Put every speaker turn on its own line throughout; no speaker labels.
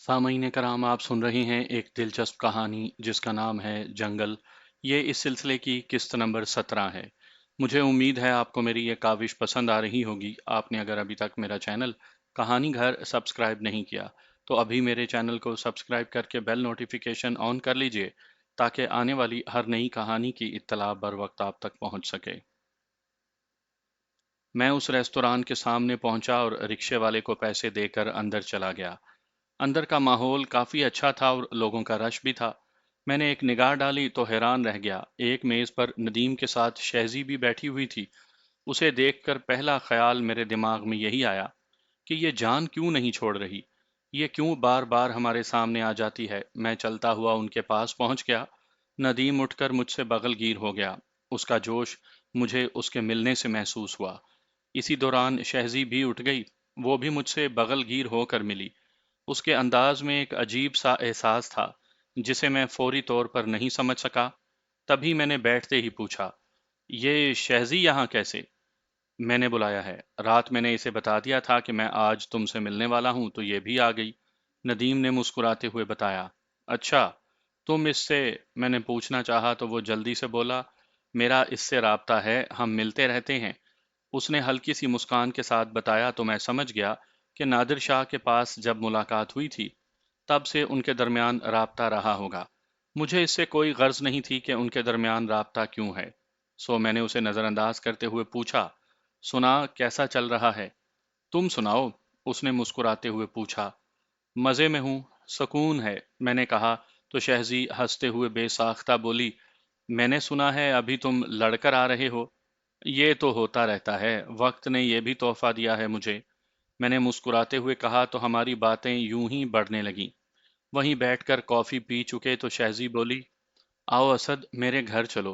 सामईन कराम, आप सुन रहे हैं एक दिलचस्प कहानी जिसका नाम है जंगल। ये इस सिलसिले की किस्त नंबर 17 है। मुझे उम्मीद है आपको मेरी ये काविश पसंद आ रही होगी। आपने अगर अभी तक मेरा चैनल कहानी घर सब्सक्राइब नहीं किया तो अभी मेरे चैनल को सब्सक्राइब करके बेल नोटिफिकेशन ऑन कर लीजिए ताकि आने वाली हर नई कहानी की इत्तला बर वक्त आप तक पहुंच सके। मैं उस रेस्तरां के सामने पहुंचा और रिक्शे वाले को पैसे देकर अंदर चला गया। अंदर का माहौल काफी अच्छा था और लोगों का रश भी था। मैंने एक निगाह डाली तो हैरान रह गया। एक मेज पर नदीम के साथ शहजी भी बैठी हुई थी। उसे देखकर पहला ख्याल मेरे दिमाग में यही आया कि ये जान क्यों नहीं छोड़ रही। ये क्यों बार बार हमारे सामने आ जाती है। मैं चलता हुआ उनके पास पहुंच गया। नदीम उठकर मुझसे बगलगीर हो गया। उसका जोश मुझे उसके मिलने से महसूस हुआ। इसी दौरान शहजी भी उठ गई। वो भी मुझसे बगलगीर होकर मिली। उसके अंदाज में एक अजीब सा एहसास था जिसे मैं फौरी तौर पर नहीं समझ सका। तभी मैंने बैठते ही पूछा, ये शहजी यहाँ कैसे? मैंने बुलाया है। रात मैंने इसे बता दिया था कि मैं आज तुमसे मिलने वाला हूं तो ये भी आ गई। नदीम ने मुस्कुराते हुए बताया। अच्छा, तुम इससे? मैंने पूछना चाहा तो वो जल्दी से बोला, मेरा इससे राब्ता है, हम मिलते रहते हैं। उसने हल्की सी मुस्कान के साथ बताया तो मैं समझ गया कि नादिर शाह के पास जब मुलाकात हुई थी तब से उनके दरमियान राब्ता रहा होगा। मुझे इससे कोई गर्ज नहीं थी कि उनके दरमियान राब्ता क्यों है। सो मैंने उसे नज़रअंदाज करते हुए पूछा, सुना कैसा चल रहा है? तुम सुनाओ। उसने मुस्कुराते हुए पूछा। मज़े में हूँ, सुकून है, मैंने कहा। तो शहजी हंसते हुए बेसाख्ता बोली, मैंने सुना है अभी तुम लड़कर आ रहे हो। ये तो होता रहता है, वक्त ने ये भी तोहफा दिया है मुझे। मैंने मुस्कुराते हुए कहा तो हमारी बातें यूं ही बढ़ने लगीं। वहीं बैठकर कॉफी पी चुके तो शहजी बोली, आओ असद, मेरे घर चलो।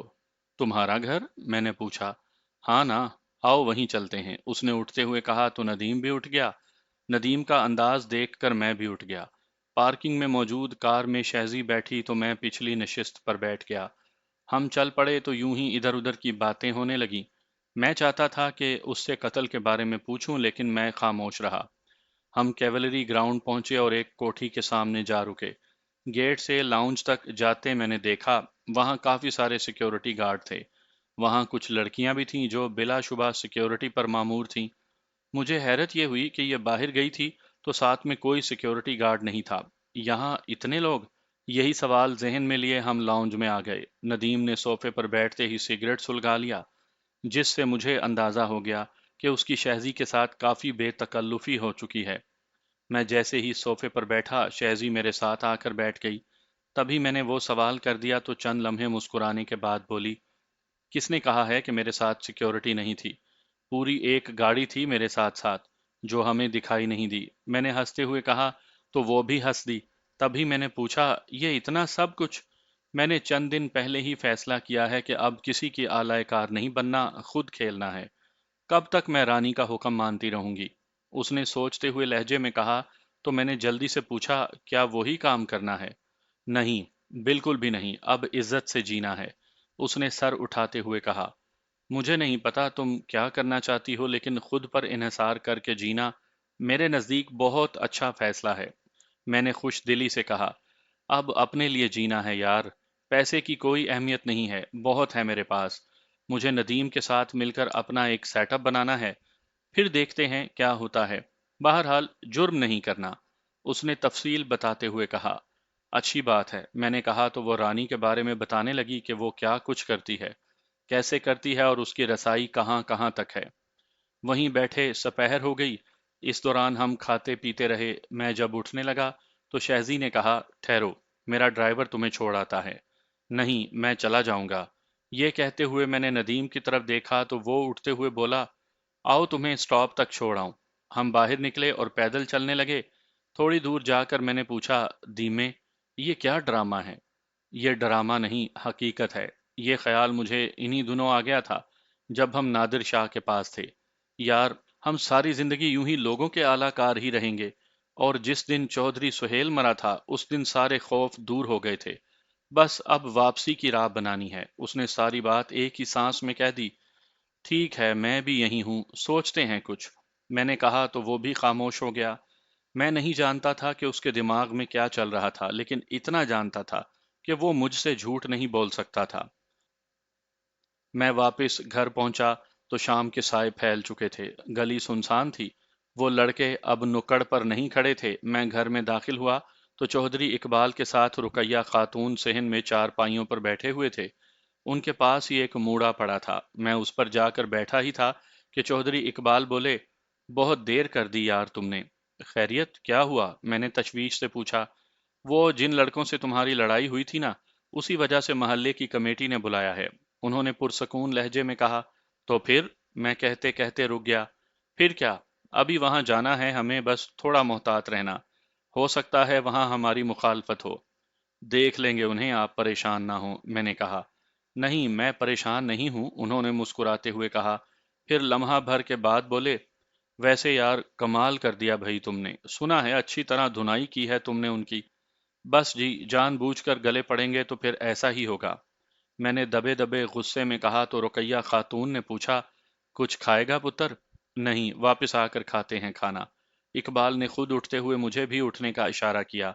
तुम्हारा घर? मैंने पूछा। हाँ ना, आओ वहीं चलते हैं, उसने उठते हुए कहा तो नदीम भी उठ गया। नदीम का अंदाज देखकर मैं भी उठ गया। पार्किंग में मौजूद कार में शहजी बैठी तो मैं पिछली नशिस्त पर बैठ गया। हम चल पड़े तो यूं ही इधर उधर की बातें होने लगी। मैं चाहता था कि उससे कत्ल के बारे में पूछूं लेकिन मैं खामोश रहा। हम कैवलरी ग्राउंड पहुंचे और एक कोठी के सामने जा रुके। गेट से लाउंज तक जाते मैंने देखा वहां काफी सारे सिक्योरिटी गार्ड थे। वहां कुछ लड़कियां भी थीं जो बिलाशुबा सिक्योरिटी पर मामूर थीं। मुझे हैरत यह हुई कि यह बाहर गई थी तो साथ में कोई सिक्योरिटी गार्ड नहीं था। यहाँ इतने लोग? यही सवाल जहन में लिए हम लाउंज में आ गए। नदीम ने सोफे पर बैठते ही सिगरेट सुलगा लिया, जिससे मुझे अंदाजा हो गया कि उसकी शहजी के साथ काफी बेतकल्लुफी हो चुकी है। मैं जैसे ही सोफे पर बैठा शहजी मेरे साथ आकर बैठ गई। तभी मैंने वो सवाल कर दिया तो चंद लम्हे मुस्कुराने के बाद बोली, किसने कहा है कि मेरे साथ सिक्योरिटी नहीं थी? पूरी एक गाड़ी थी मेरे साथ साथ, जो हमें दिखाई नहीं दी। मैंने हंसते हुए कहा तो वो भी हंस दी। तभी मैंने पूछा, ये इतना सब कुछ? मैंने चंद दिन पहले ही फैसला किया है कि अब किसी की आलाए कार नहीं बनना, खुद खेलना है। कब तक मैं रानी का हुक्म मानती रहूंगी? उसने सोचते हुए लहजे में कहा। तो मैंने जल्दी से पूछा, क्या वही काम करना है? नहीं, बिल्कुल भी नहीं, अब इज्जत से जीना है। उसने सर उठाते हुए कहा, मुझे नहीं पता तुम क्या करना चाहती हो लेकिन खुद पर इन्हिसार करके जीना मेरे नज़दीक बहुत अच्छा फैसला है। मैंने खुश दिली से कहा, अब अपने लिए जीना है यार। पैसे की कोई अहमियत नहीं है, बहुत है मेरे पास। मुझे नदीम के साथ मिलकर अपना एक सेटअप बनाना है, फिर देखते हैं क्या होता है। बहरहाल जुर्म नहीं करना। उसने तफसील बताते हुए कहा। अच्छी बात है, मैंने कहा तो वो रानी के बारे में बताने लगी कि वो क्या कुछ करती है, कैसे करती है और उसकी रसाई कहाँ कहाँ तक है। वहीं बैठे सपहर हो गई। इस दौरान हम खाते पीते रहे। मैं जब उठने लगा तो शहजी ने कहा, ठहरो, मेरा ड्राइवर तुम्हें छोड़ आता है। नहीं, मैं चला जाऊंगा। ये कहते हुए मैंने नदीम की तरफ देखा तो वो उठते हुए बोला, आओ तुम्हें स्टॉप तक छोड़ आऊं। हम बाहर निकले और पैदल चलने लगे। थोड़ी दूर जाकर मैंने पूछा, धीमे, ये क्या ड्रामा है? ये ड्रामा नहीं, हकीकत है। ये ख्याल मुझे इन्हीं दिनों आ गया था जब हम नादिर शाह के पास थे। यार, हम सारी जिंदगी यूं ही लोगों के आला कार ही रहेंगे। और जिस दिन चौधरी सुहेल मरा था उस दिन सारे खौफ दूर हो गए थे। बस अब वापसी की राह बनानी है। उसने सारी बात एक ही सांस में कह दी। ठीक है, मैं भी यही हूँ, सोचते हैं कुछ। मैंने कहा तो वो भी खामोश हो गया। میں نہیں جانتا تھا کہ اس کے دماغ میں کیا چل رہا تھا، لیکن اتنا جانتا تھا کہ وہ مجھ سے جھوٹ نہیں بول سکتا تھا۔ میں واپس گھر پہنچا تو شام کے سائے پھیل چکے تھے، گلی سنسان تھی۔ وہ لڑکے اب نکڑ پر نہیں کھڑے تھے۔ میں گھر میں داخل ہوا تو چودھری اقبال کے ساتھ رقیہ خاتون صحن میں چار پائیوں پر بیٹھے ہوئے تھے۔ ان کے پاس ہی ایک موڑا پڑا تھا۔ میں اس پر جا کر بیٹھا ہی تھا کہ چودھری اقبال بولے، بہت دیر کر دی یار تم نے۔ خیریت کیا ہوا؟ میں نے تشویش سے پوچھا۔ وہ جن لڑکوں سے تمہاری لڑائی ہوئی تھی نا، اسی وجہ سے محلے کی کمیٹی نے بلایا ہے، انہوں نے پرسکون لہجے میں کہا۔ تو پھر؟ میں کہتے کہتے رک گیا۔ پھر کیا؟ ابھی وہاں جانا ہے ہمیں، بس تھوڑا محتاط رہنا، ہو سکتا ہے وہاں ہماری مخالفت ہو۔ دیکھ لیں گے انہیں، آپ پریشان نہ ہوں، میں نے کہا۔ نہیں، میں پریشان نہیں ہوں، انہوں نے مسکراتے ہوئے کہا۔ پھر لمحہ بھر کے بعد بولے، ویسے یار کمال کر دیا بھائی تم نے، سنا ہے اچھی طرح دھنائی کی ہے تم نے ان کی۔ بس جی، جان بوجھ کر گلے پڑیں گے تو پھر ایسا ہی ہوگا، میں نے دبے دبے غصے میں کہا۔ تو رقیہ خاتون نے پوچھا، کچھ کھائے گا پتر؟ نہیں، واپس آ کر کھاتے ہیں کھانا۔ اقبال نے خود اٹھتے ہوئے مجھے بھی اٹھنے کا اشارہ کیا۔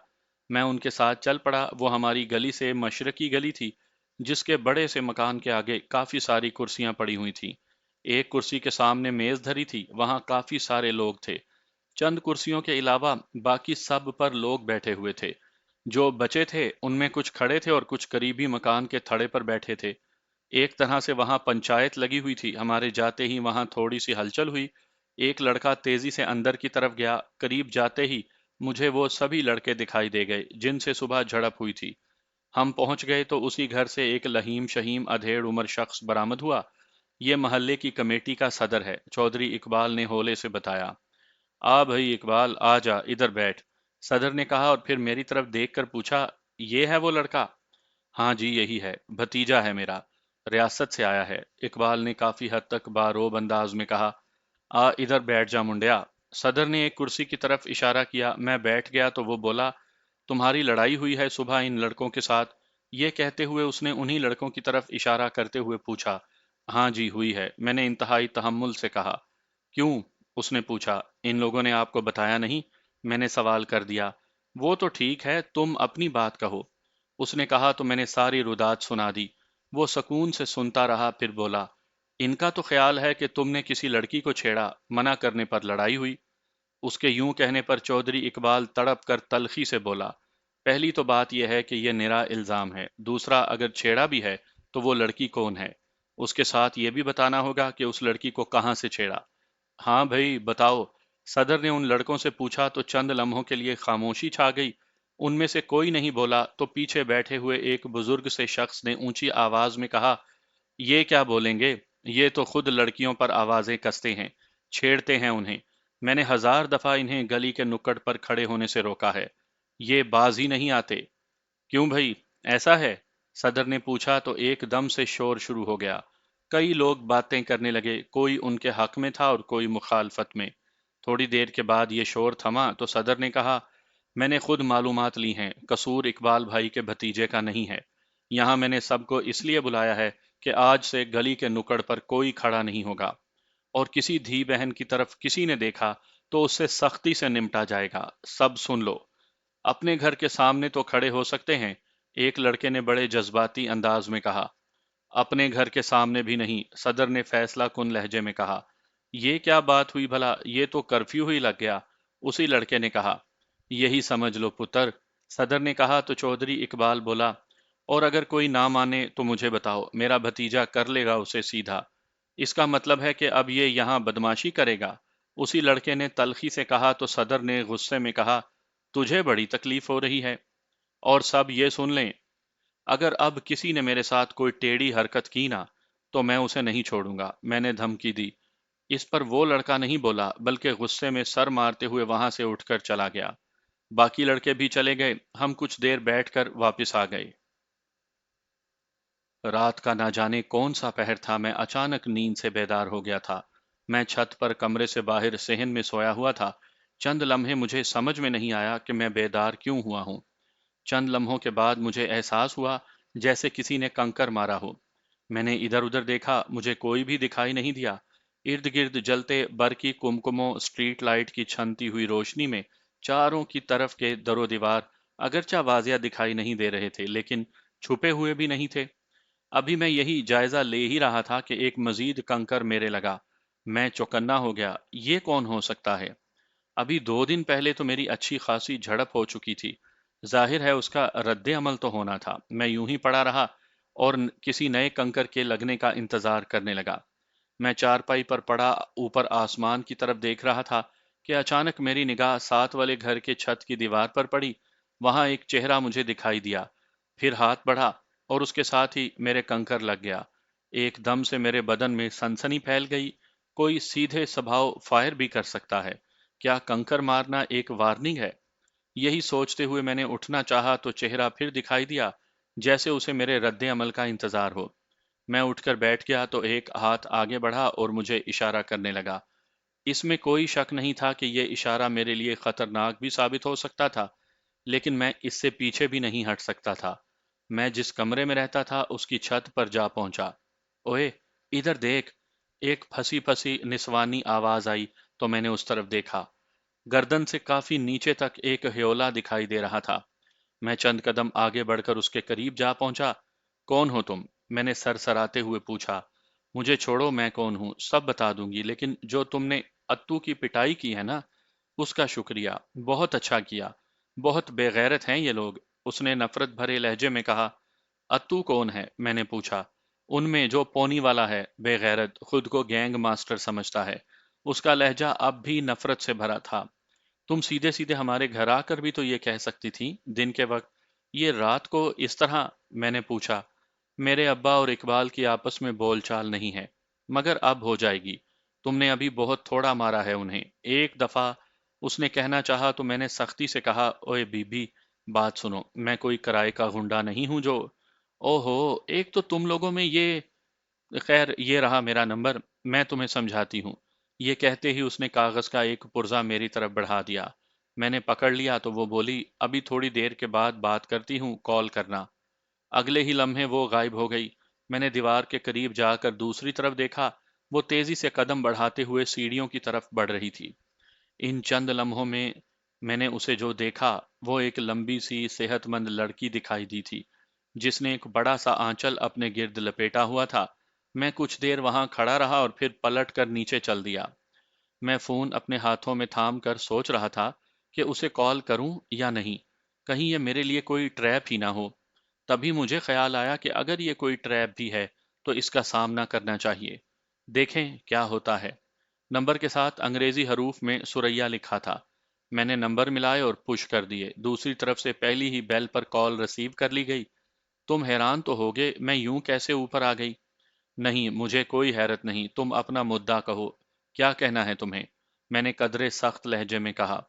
میں ان کے ساتھ چل پڑا۔ وہ ہماری گلی سے مشرقی گلی تھی، جس کے بڑے سے مکان کے آگے کافی ساری کرسیاں پڑی ہوئی تھیں۔ ایک کرسی کے سامنے میز دھری تھی، وہاں کافی سارے لوگ تھے۔ چند کرسیوں کے علاوہ باقی سب پر لوگ بیٹھے ہوئے تھے۔ جو بچے تھے ان میں کچھ کھڑے تھے اور کچھ قریبی مکان کے تھڑے پر بیٹھے تھے۔ ایک طرح سے وہاں پنچایت لگی ہوئی تھی۔ ہمارے جاتے ہی وہاں تھوڑی سی ہلچل ہوئی۔ ایک لڑکا تیزی سے اندر کی طرف گیا۔ قریب جاتے ہی مجھے وہ سبھی لڑکے دکھائی دے گئے جن سے صبح جھڑپ ہوئی تھی۔ ہم پہنچ گئے تو اسی گھر سے ایک لہیم شہیم ادھیڑ عمر شخص برآمد ہوا۔ یہ محلے کی کمیٹی کا صدر ہے، چودھری اقبال نے ہولے سے بتایا۔ آ بھائی اقبال، آ جا ادھر بیٹھ، صدر نے کہا اور پھر میری طرف دیکھ کر پوچھا، یہ ہے وہ لڑکا؟ ہاں جی یہی ہے، بھتیجا ہے میرا، ریاست سے آیا ہے، اقبال نے کافی حد تک باروب انداز میں کہا۔ آ ادھر بیٹھ جا منڈیا۔ صدر نے ایک کرسی کی طرف اشارہ کیا۔ میں بیٹھ گیا تو وہ بولا، تمہاری لڑائی ہوئی ہے صبح ان لڑکوں کے ساتھ؟ یہ کہتے ہوئے اس نے انہی لڑکوں کی طرف اشارہ کرتے ہوئے پوچھا۔ ہاں جی ہوئی ہے، میں نے انتہائی تحمل سے کہا۔ کیوں؟ اس نے پوچھا۔ ان لوگوں نے آپ کو بتایا نہیں؟ میں نے سوال کر دیا۔ وہ تو ٹھیک ہے، تم اپنی بات کہو، اس نے کہا تو میں نے ساری ردات سنا دی۔ وہ سکون سے سنتا رہا، پھر بولا، ان کا تو خیال ہے کہ تم نے کسی لڑکی کو چھیڑا، منع کرنے پر لڑائی ہوئی۔ اس کے یوں کہنے پر چودھری اقبال تڑپ کر تلخی سے بولا، پہلی تو بات یہ ہے کہ یہ نرا الزام ہے، دوسرا اگر چھیڑا بھی ہے تو وہ لڑکی کون ہے؟ اس کے ساتھ یہ بھی بتانا ہوگا کہ اس لڑکی کو کہاں سے چھیڑا۔ ہاں بھائی بتاؤ، صدر نے ان لڑکوں سے پوچھا تو چند لمحوں کے لیے خاموشی چھا گئی۔ ان میں سے کوئی نہیں بولا تو پیچھے بیٹھے ہوئے ایک بزرگ سے شخص نے اونچی آواز میں کہا، یہ کیا بولیں گے، یہ تو خود لڑکیوں پر آوازیں کستے ہیں، چھیڑتے ہیں انہیں، میں نے ہزار دفعہ انہیں گلی کے نکڑ پر کھڑے ہونے سے روکا ہے، یہ باز ہی نہیں آتے۔ کیوں بھائی، ایسا ہے؟ صدر نے پوچھا تو ایک دم سے شور شروع ہو گیا۔ کئی لوگ باتیں کرنے لگے، کوئی ان کے حق میں تھا اور کوئی مخالفت میں۔ تھوڑی دیر کے بعد یہ شور تھما تو صدر نے کہا، میں نے خود معلومات لی ہیں، قصور اقبال بھائی کے بھتیجے کا نہیں ہے۔ یہاں میں نے سب کو اس لیے بلایا ہے کہ آج سے گلی کے نکڑ پر کوئی کھڑا نہیں ہوگا، اور کسی دھی بہن کی طرف کسی نے دیکھا تو اس سے سختی سے نمٹا جائے گا۔ سب سن لو۔ اپنے گھر کے سامنے تو کھڑے ہو سکتے ہیں، ایک لڑکے نے بڑے جذباتی انداز میں کہا۔ اپنے گھر کے سامنے بھی نہیں، صدر نے فیصلہ کن لہجے میں کہا۔ یہ کیا بات ہوئی بھلا، یہ تو کرفیو ہی لگ گیا، اسی لڑکے نے کہا۔ یہی سمجھ لو پتر، صدر نے کہا تو چودھری اقبال بولا، اور اگر کوئی نہ مانے تو مجھے بتاؤ، میرا بھتیجا کر لے گا اسے سیدھا۔ اس کا مطلب ہے کہ اب یہ یہاں بدماشی کرے گا، اسی لڑکے نے تلخی سے کہا تو صدر نے غصے میں کہا، تجھے بڑی تکلیف ہو رہی ہے، اور سب یہ سن لیں، اگر اب کسی نے میرے ساتھ کوئی ٹیڑھی حرکت کی نا تو میں اسے نہیں چھوڑوں گا، میں نے دھمکی دی۔ اس پر وہ لڑکا نہیں بولا بلکہ غصے میں سر مارتے ہوئے وہاں سے اٹھ کر چلا گیا۔ باقی لڑکے بھی چلے گئے، ہم کچھ دیر بیٹھ کر واپس آ گئے۔ رات کا نہ جانے کون سا پہر تھا، میں اچانک نیند سے بیدار ہو گیا تھا۔ میں چھت پر کمرے سے باہر صحن میں سویا ہوا تھا۔ چند لمحے مجھے سمجھ میں نہیں آیا کہ میں بیدار کیوں ہوا ہوں۔ چند لمحوں کے بعد مجھے احساس ہوا جیسے کسی نے کنکر مارا ہو۔ میں نے ادھر ادھر دیکھا، مجھے کوئی بھی دکھائی نہیں دیا۔ ارد گرد جلتے برقی کمکموں، اسٹریٹ لائٹ کی چھنتی ہوئی روشنی میں चारों की तरफ के दरो दीवार अगरचा वाजिया दिखाई नहीं दे रहे थे, लेकिन छुपे हुए भी नहीं थे। अभी मैं यही जायजा ले ही रहा था कि एक मजीद कंकर मेरे लगा। मैं चौकन्ना हो गया। ये कौन हो सकता है? अभी 2 दिन पहले तो मेरी अच्छी खासी झड़प हो चुकी थी। जाहिर है उसका रद्दे अमल तो होना था। मैं यूं ही पड़ा रहा और किसी नए कंकर के लगने का इंतजार करने लगा। मैं चारपाई पर पड़ा ऊपर आसमान की तरफ देख रहा था कि अचानक मेरी निगाह साथ वाले घर के छत की दीवार पर पड़ी। वहां एक चेहरा मुझे दिखाई दिया। फिर हाथ बढ़ा और उसके साथ ही मेरे कंकर लग गया। एकदम से मेरे बदन में सनसनी फैल गई। कोई सीधे स्वभाव फायर भी कर सकता है। क्या कंकर मारना एक वार्निंग है? यही सोचते हुए मैंने उठना चाहा तो चेहरा फिर दिखाई दिया, जैसे उसे मेरे रद्दे अमल का इंतजार हो। मैं उठकर बैठ गया तो एक हाथ आगे बढ़ा और मुझे इशारा करने लगा। इसमें कोई शक नहीं था कि यह इशारा मेरे लिए खतरनाक भी साबित हो सकता था, लेकिन मैं इससे पीछे भी नहीं हट सकता था। मैं जिस कमरे में रहता था उसकी छत पर जा पहुंचा। ओए, इधर देख! एक फंसी फंसी निस्वानी आवाज आई तो मैंने उस तरफ देखा। गर्दन से काफी नीचे तक एक ह्योला दिखाई दे रहा था। मैं चंद कदम आगे बढ़कर उसके करीब जा पहुंचा। कौन हो तुम? मैंने सरसराते हुए पूछा। मुझे छोड़ो, मैं कौन हूं सब बता दूंगी, लेकिन जो तुमने अत्तू की पिटाई की है ना, उसका शुक्रिया। बहुत अच्छा किया। बहुत बेगैरत हैं ये लोग। उसने नफरत भरे लहजे में कहा। अत्तू कौन है? मैंने पूछा। उनमें जो पोनी वाला है, बेगैरत, खुद को गैंग मास्टर समझता है। उसका लहजा अब भी नफरत से भरा था। तुम सीधे सीधे हमारे घर आकर भी तो ये कह सकती थी, दिन के वक्त। ये रात को इस तरह? मैंने पूछा। मेरे अब्बा और इकबाल की आपस में बोलचाल नहीं है, मगर अब हो जाएगी। तुमने अभी बहुत थोड़ा मारा है उन्हें। एक दफा उसने कहना चाहा तो मैंने सख्ती से कहा, ओए बीबी, बात सुनो, मैं कोई किराए का गुंडा नहीं हूं जो। ओहो, एक तो तुम लोगों में ये। खैर, ये रहा मेरा नंबर, मैं तुम्हें समझाती हूँ। ये कहते ही उसने कागज का एक पुर्जा मेरी तरफ बढ़ा दिया। मैंने पकड़ लिया तो वो बोली, अभी थोड़ी देर के बाद बात करती हूँ, कॉल करना। अगले ही लम्हे वो गायब हो गई। मैंने दीवार के करीब जाकर दूसरी तरफ देखा। वो तेजी से कदम बढ़ाते हुए सीढ़ियों की तरफ बढ़ रही थी। इन चंद लम्हों में मैंने उसे जो देखा, वो एक लंबी सी सेहतमंद लड़की दिखाई दी थी, जिसने एक बड़ा सा आंचल अपने गिर्द लपेटा हुआ था। मैं कुछ देर वहां खड़ा रहा और फिर पलट कर नीचे चल दिया। मैं फोन अपने हाथों में थाम कर सोच रहा था कि उसे कॉल करूं या नहीं, कहीं ये मेरे लिए कोई ट्रैप ही ना हो। तभी मुझे ख्याल आया कि अगर ये कोई ट्रैप भी है तो इसका सामना करना चाहिए। देखें क्या होता है। नंबर के साथ अंग्रेजी हरूफ में सुरैया लिखा था। मैंने नंबर मिलाए और पुश कर दिए। दूसरी तरफ से पहली ही बेल पर कॉल रिसीव कर ली गई। तुम हैरान तो होगे मैं यूं कैसे ऊपर आ गई। नहीं, मुझे कोई हैरत नहीं, तुम अपना मुद्दा कहो। क्या कहना है तुम्हें? मैंने कदरे सख्त लहजे में कहा।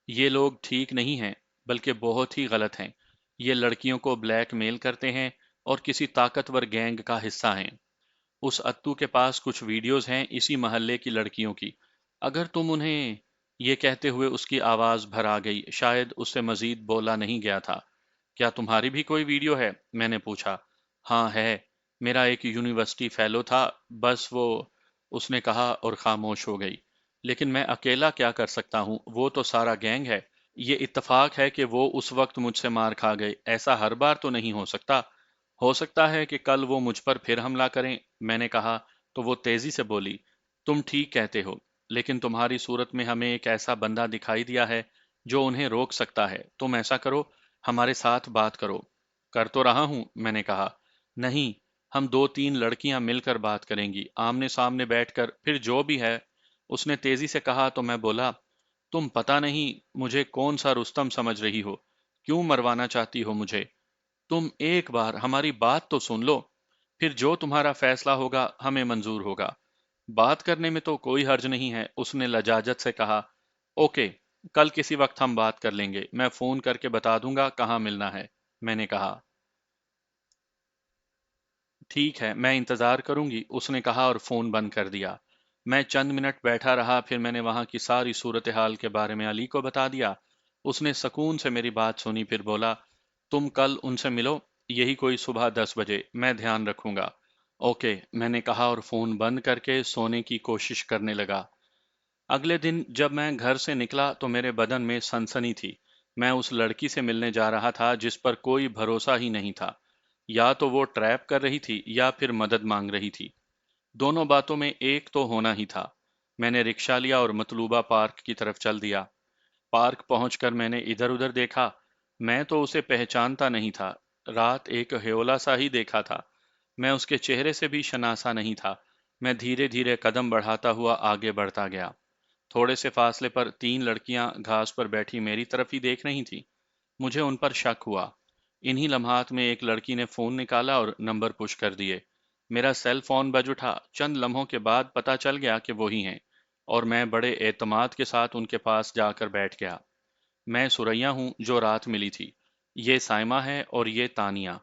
ये लोग ठीक नहीं हैं, बल्कि बहुत ही गलत हैं। ये लड़कियों को ब्लैकमेल करते हैं और किसी ताकतवर गैंग का हिस्सा हैं। उस अत्तू के पास कुछ वीडियोस हैं इसी मोहल्ले की लड़कियों की। अगर तुम उन्हें। ये कहते हुए उसकी आवाज भर आ गई, शायद उससे मजीद बोला नहीं गया था। क्या तुम्हारी भी कोई वीडियो है? मैंने पूछा। हाँ है। मेरा एक यूनिवर्सिटी फेलो था। बस वो। उसने कहा और खामोश हो गई। लेकिन मैं अकेला क्या कर सकता हूँ, वो तो सारा गैंग है। ये इत्तेफाक है कि वो उस वक्त मुझसे मार खा गए, ऐसा हर बार तो नहीं हो सकता। हो सकता है कि कल वो मुझ पर फिर हमला करें। मैंने कहा। तो वो तेजी से बोली। तुम ठीक कहते हो, लेकिन तुम्हारी सूरत में हमें एक ऐसा बंदा दिखाई दिया है जो उन्हें रोक सकता है। तुम ऐसा करो, हमारे साथ बात करो। कर तो रहा हूं, मैंने कहा। नहीं, हम दो तीन लड़कियां मिलकर बात करेंगी, आमने सामने बैठकर, फिर जो भी है। उसने तेजी से कहा तो मैं बोला। तुम पता नहीं मुझे कौन सा रुस्तम समझ रही हो। क्यों मरवाना चाहती हो मुझे? तुम एक बार हमारी बात तो सुन लो। फिर जो तुम्हारा फैसला होगा हमें मंजूर होगा। बात करने में तो कोई हर्ज नहीं है, उसने लजाजत से कहा। ओके, कल किसी वक्त हम बात कर लेंगे, मैं फोन करके बता दूंगा कहाँ मिलना है। मैंने कहा। ठीक है, मैं इंतजार करूंगी, उसने कहा और फोन बंद कर दिया। मैं चंद मिनट बैठा रहा, फिर मैंने वहां की सारी सूरत हाल के बारे में अली को बता दिया। उसने सुकून से मेरी बात सुनी, फिर बोला। तुम कल उनसे मिलो, यही कोई सुबह 10 बजे, मैं ध्यान रखूंगा। ओके, मैंने कहा और फोन बंद करके सोने की कोशिश करने लगा। अगले दिन जब मैं घर से निकला तो मेरे बदन में सनसनी थी। मैं उस लड़की से मिलने जा रहा था जिस पर कोई भरोसा ही नहीं था। या तो वो ट्रैप कर रही थी या फिर मदद मांग रही थी। दोनों बातों में एक तो होना ही था। मैंने रिक्शा लिया और मतलूबा पार्क की तरफ चल दिया। पार्क पहुंचकर मैंने इधर-उधर देखा। मैं तो उसे पहचानता नहीं था। रात एक ह्योला सा ही देखा था। मैं उसके चेहरे से भी शनासा नहीं था। मैं धीरे-धीरे कदम बढ़ाता हुआ आगे बढ़ता गया। थोड़े से फासले पर 3 लड़कियां घास पर बैठी मेरी तरफ ही देख रही थीं। मुझे उन पर शक हुआ। इन्हीं लम्हात में एक लड़की ने फोन निकाला और नंबर पुश कर दिए। मेरा सेल फोन बज उठा। चंद लम्हों के बाद पता चल गया कि वही हैं, और मैं बड़े एतमाद के साथ उनके पास जाकर बैठ गया। मैं सुरैया हूँ जो रात मिली थी। ये साइमा है और ये तानिया।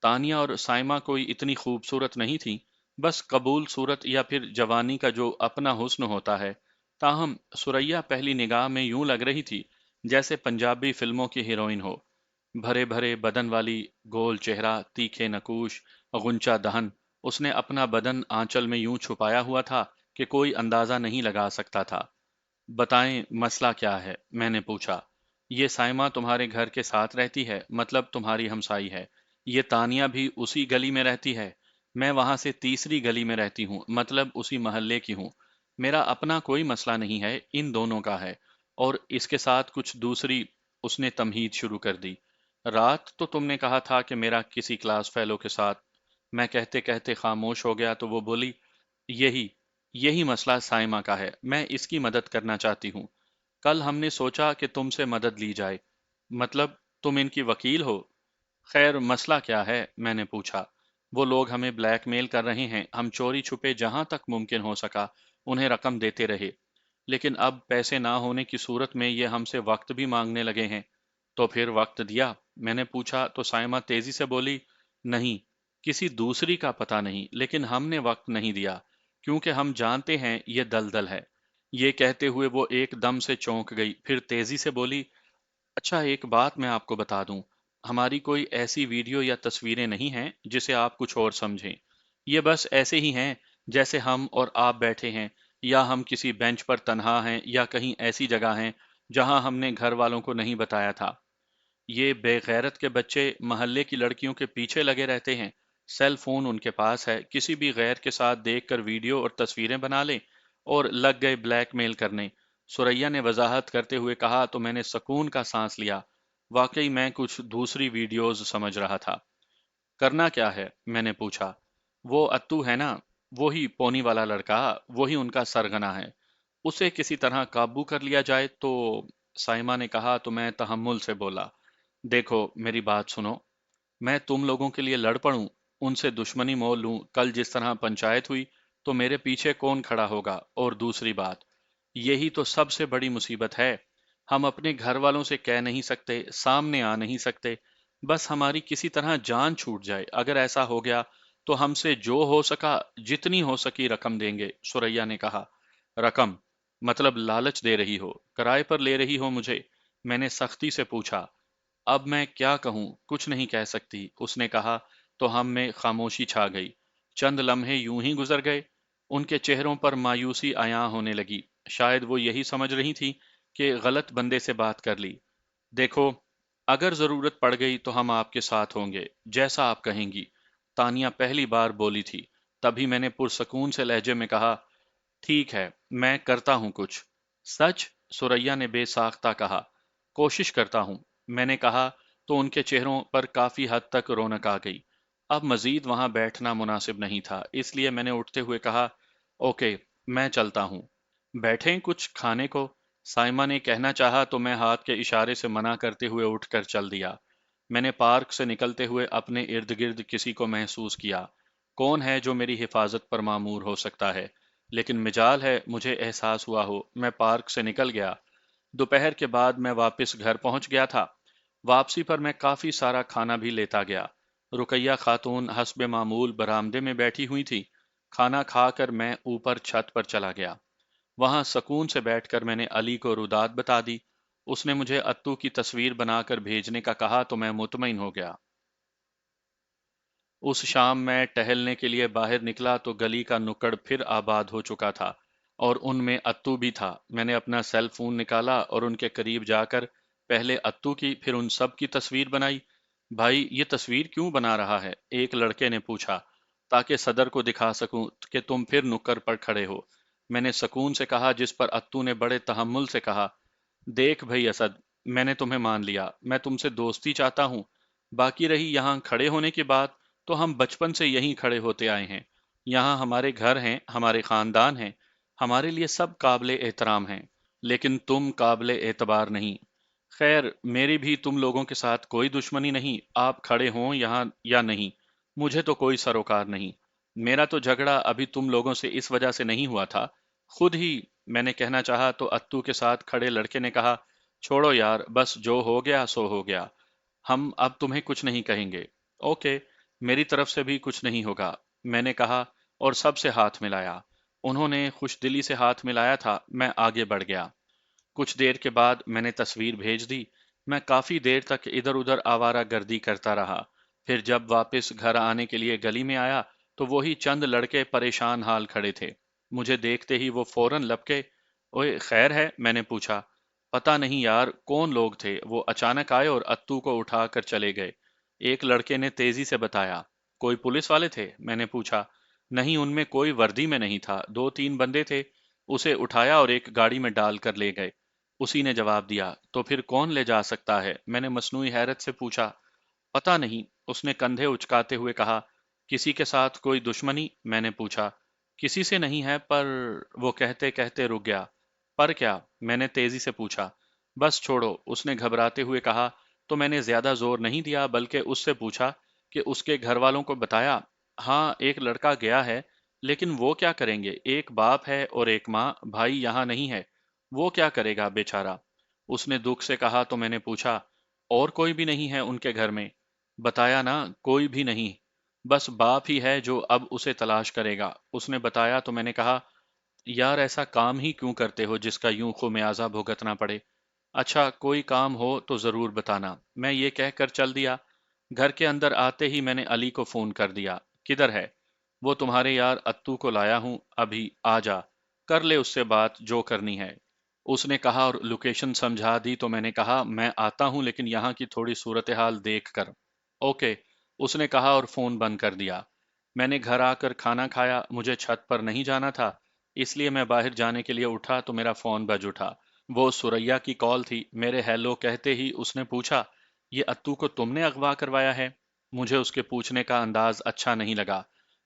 तानिया और साइमा कोई इतनी खूबसूरत नहीं थी, बस कबूल सूरत या फिर जवानी का जो अपना हुस्न होता है। ताहम सुरैया पहली निगाह में यूं लग रही थी जैसे पंजाबी फिल्मों की हीरोइन हो। भरे भरे बदन वाली, गोल चेहरा, तीखे नकूश, गुंचा दहन। उसने अपना बदन आंचल में यूं छुपाया हुआ था कि कोई अंदाजा नहीं लगा सकता था। बताएं, मसला क्या है? मैंने पूछा। ये साइमा तुम्हारे घर के साथ रहती है, मतलब तुम्हारी हमसाई है। ये तानिया भी उसी गली में रहती है। मैं वहां से तीसरी गली में रहती हूँ, मतलब उसी मोहल्ले की हूँ। मेरा अपना कोई मसला नहीं है, इन दोनों का है। और इसके साथ कुछ दूसरी। उसने तमहीद शुरू कर दी। रात तो तुमने कहा था कि मेरा किसी क्लास फेलो के साथ। मैं कहते कहते खामोश हो गया तो वो बोली, यही यही मसला साइमा का है। मैं इसकी मदद करना चाहती हूँ। कल हमने सोचा कि तुमसे मदद ली जाए। मतलब तुम इनकी वकील हो? खैर, मसला क्या है? मैंने पूछा। वो लोग हमें ब्लैकमेल कर रहे हैं। हम चोरी छुपे जहां तक मुमकिन हो सका उन्हें रकम देते रहे, लेकिन अब पैसे ना होने की सूरत में ये हमसे वक्त भी मांगने लगे हैं। तो फिर वक्त दिया? मैंने पूछा तो साइमा तेजी से बोली, नहीं, किसी दूसरी का पता नहीं, लेकिन हमने वक्त नहीं दिया क्योंकि हम जानते हैं ये दलदल है। ये कहते हुए वो एकदम से चौंक गई, फिर तेजी से बोली, अच्छा, एक बात मैं आपको बता दूं। हमारी कोई ऐसी वीडियो या तस्वीरें नहीं हैं जिसे आप कुछ और समझें। ये बस ऐसे ही हैं जैसे हम और आप बैठे हैं, या हम किसी बेंच पर तन्हा हैं, या कहीं ऐसी जगह हैं जहां हमने घर वालों को नहीं बताया था। ये बेगैरत के बच्चे मोहल्ले की लड़कियों के पीछे लगे रहते हैं। सेल फोन उनके पास है, किसी भी गैर के साथ देखकर वीडियो और तस्वीरें बना लें और लग गए ब्लैकमेल करने। सुरैया ने वजाहत करते हुए कहा तो मैंने सुकून का सांस लिया। वाकई मैं कुछ दूसरी वीडियोस समझ रहा था। करना क्या है? मैंने पूछा। वो अत्तू है ना, वही पोनी वाला लड़का, वही उनका सरगना है। उसे किसी तरह काबू कर लिया जाए तो। साइमा ने कहा तो मैं तहम्मुल से बोला, देखो मेरी बात सुनो। मैं तुम लोगों के लिए लड़ पड़ूं, उनसे दुश्मनी मोल लूं, कल जिस तरह पंचायत हुई तो मेरे पीछे कौन खड़ा होगा? और दूसरी बात, यही तो सबसे बड़ी मुसीबत है। हम अपने घर वालों से कह नहीं सकते, सामने आ नहीं सकते। बस हमारी किसी तरह जान छूट जाए। अगर ऐसा हो गया तो हमसे जो हो सका, जितनी हो सकी रकम देंगे। सुरैया ने कहा। रकम? मतलब लालच दे रही हो, किराए पर ले रही हो मुझे? मैंने सख्ती से पूछा। अब मैं क्या कहूँ? कुछ नहीं कह सकती, उसने कहा। तो हम में खामोशी छा गई। चंद लम्हे यूं ही गुजर गए। उनके चेहरों पर मायूसी आया होने लगी। शायद वो यही समझ रही थी कि गलत बंदे से बात कर ली। देखो, अगर जरूरत पड़ गई तो हम आपके साथ होंगे, जैसा आप कहेंगी। तानिया पहली बार बोली थी। तभी मैंने पुरसकून से लहजे में कहा, ठीक है, मैं करता हूँ कुछ। सच? सुरैया ने बेसाख्ता कहा। कोशिश करता हूँ, मैंने कहा। तो उनके चेहरों पर काफी हद तक रौनक आ गई। अब मजीद वहां बैठना मुनासिब नहीं था, इसलिए मैंने उठते हुए कहा, ओके, मैं चलता हूँ। बैठें कुछ खाने को? साइमा ने कहना चाहा तो मैं हाथ के इशारे से मना करते हुए उठकर चल दिया। मैंने पार्क से निकलते हुए अपने इर्द गिर्द किसी को महसूस किया। कौन है जो मेरी हिफाजत पर मामूर हो सकता है? लेकिन मिजाल है मुझे एहसास हुआ हो। मैं पार्क से निकल गया। दोपहर के बाद मैं वापस घर पहुंच गया था। वापसी पर मैं काफी सारा खाना भी लेता गया। रुकैया खातून हस्बे मामूल बरामदे में बैठी हुई थी। खाना खाकर मैं ऊपर छत पर चला गया। वहां सुकून से बैठकर मैंने अली को रुदात बता दी। उसने मुझे अत्तू की तस्वीर बनाकर भेजने का कहा तो मैं मुतमईन हो गया। उस शाम मैं टहलने के लिए बाहर निकला तो गली का नुक्कड़ फिर आबाद हो चुका था। اور ان میں اتو بھی تھا۔ میں نے اپنا سیل فون نکالا اور ان کے قریب جا کر پہلے اتو کی پھر ان سب کی تصویر بنائی۔ بھائی یہ تصویر کیوں بنا رہا ہے؟ ایک لڑکے نے پوچھا۔ تاکہ صدر کو دکھا سکوں کہ تم پھر نکر پر کھڑے ہو، میں نے سکون سے کہا، جس پر اتو نے بڑے تحمل سے کہا، دیکھ بھئی اسد، میں نے تمہیں مان لیا، میں تم سے دوستی چاہتا ہوں۔ باقی رہی یہاں کھڑے ہونے کی بات، تو ہم بچپن سے یہیں کھڑے ہوتے آئے ہیں۔ یہاں ہمارے گھر ہیں، ہمارے خاندان ہیں، ہمارے لیے سب قابل احترام ہیں، لیکن تم قابل اعتبار نہیں۔ خیر میری بھی تم لوگوں کے ساتھ کوئی دشمنی نہیں، آپ کھڑے ہوں یہاں یا نہیں، مجھے تو کوئی سروکار نہیں۔ میرا تو جھگڑا ابھی تم لوگوں سے اس وجہ سے نہیں ہوا تھا، خود ہی میں نے کہنا چاہا تو اتو کے ساتھ کھڑے لڑکے نے کہا، چھوڑو یار، بس جو ہو گیا سو ہو گیا، ہم اب تمہیں کچھ نہیں کہیں گے۔ اوکے، میری طرف سے بھی کچھ نہیں ہوگا، میں نے کہا اور سب سے ہاتھ ملایا۔ انہوں نے خوش دلی سے ہاتھ ملایا تھا، میں آگے بڑھ گیا۔ کچھ دیر کے بعد میں نے تصویر بھیج دی۔ میں کافی دیر تک ادھر ادھر آوارہ گردی کرتا رہا۔ پھر جب واپس گھر آنے کے لیے گلی میں آیا تو وہی چند لڑکے پریشان حال کھڑے تھے۔ مجھے دیکھتے ہی وہ فوراً لپکے۔ اوئے خیر ہے؟ میں نے پوچھا۔ پتہ نہیں یار کون لوگ تھے، وہ اچانک آئے اور اتو کو اٹھا کر چلے گئے، ایک لڑکے نے تیزی سے بتایا۔ کوئی پولیس والے تھے؟ میں نے پوچھا۔ نہیں، ان میں کوئی وردی میں نہیں تھا، دو تین بندے تھے، اسے اٹھایا اور ایک گاڑی میں ڈال کر لے گئے، اسی نے جواب دیا۔ تو پھر کون لے جا سکتا ہے؟ میں نے مصنوعی حیرت سے پوچھا۔ پتہ نہیں، اس نے کندھے اچکاتے ہوئے کہا۔ کسی کے ساتھ کوئی دشمنی؟ میں نے پوچھا۔ کسی سے نہیں ہے، پر وہ کہتے کہتے رک گیا۔ پر کیا؟ میں نے تیزی سے پوچھا۔ بس چھوڑو، اس نے گھبراتے ہوئے کہا۔ تو میں نے زیادہ زور نہیں دیا بلکہ اس سے پوچھا کہ اس کے گھر والوں کو بتایا؟ ہاں ایک لڑکا گیا ہے، لیکن وہ کیا کریں گے، ایک باپ ہے اور ایک ماں، بھائی یہاں نہیں ہے، وہ کیا کرے گا بیچارہ؟ اس نے دکھ سے کہا۔ تو میں نے پوچھا، اور کوئی بھی نہیں ہے ان کے گھر میں؟ بتایا نا، کوئی بھی نہیں، بس باپ ہی ہے جو اب اسے تلاش کرے گا، اس نے بتایا۔ تو میں نے کہا، یار ایسا کام ہی کیوں کرتے ہو جس کا یوں خمیازہ بھگتنا پڑے؟ اچھا کوئی کام ہو تو ضرور بتانا، میں یہ کہہ کر چل دیا۔ گھر کے اندر آتے ہی میں نے علی کو فون کر دیا۔ کدھر ہے؟ وہ تمہارے یار اتو کو لایا ہوں، ابھی آ جا، کر لے اس سے بات جو کرنی ہے، اس نے کہا اور لوکیشن سمجھا دی۔ تو میں نے کہا میں آتا ہوں لیکن یہاں کی تھوڑی صورتحال دیکھ کر۔ اوکے، اس نے کہا اور فون بند کر دیا۔ میں نے گھر آ کر کھانا کھایا، مجھے چھت پر نہیں جانا تھا، اس لیے میں باہر جانے کے لیے اٹھا تو میرا فون بج اٹھا۔ وہ سوریا کی کال تھی۔ میرے ہیلو کہتے ہی اس نے پوچھا، یہ اتو کو تم نے اغوا کروایا ہے؟ مجھے اس کے پوچھنے کا انداز اچھا نہیں لگا،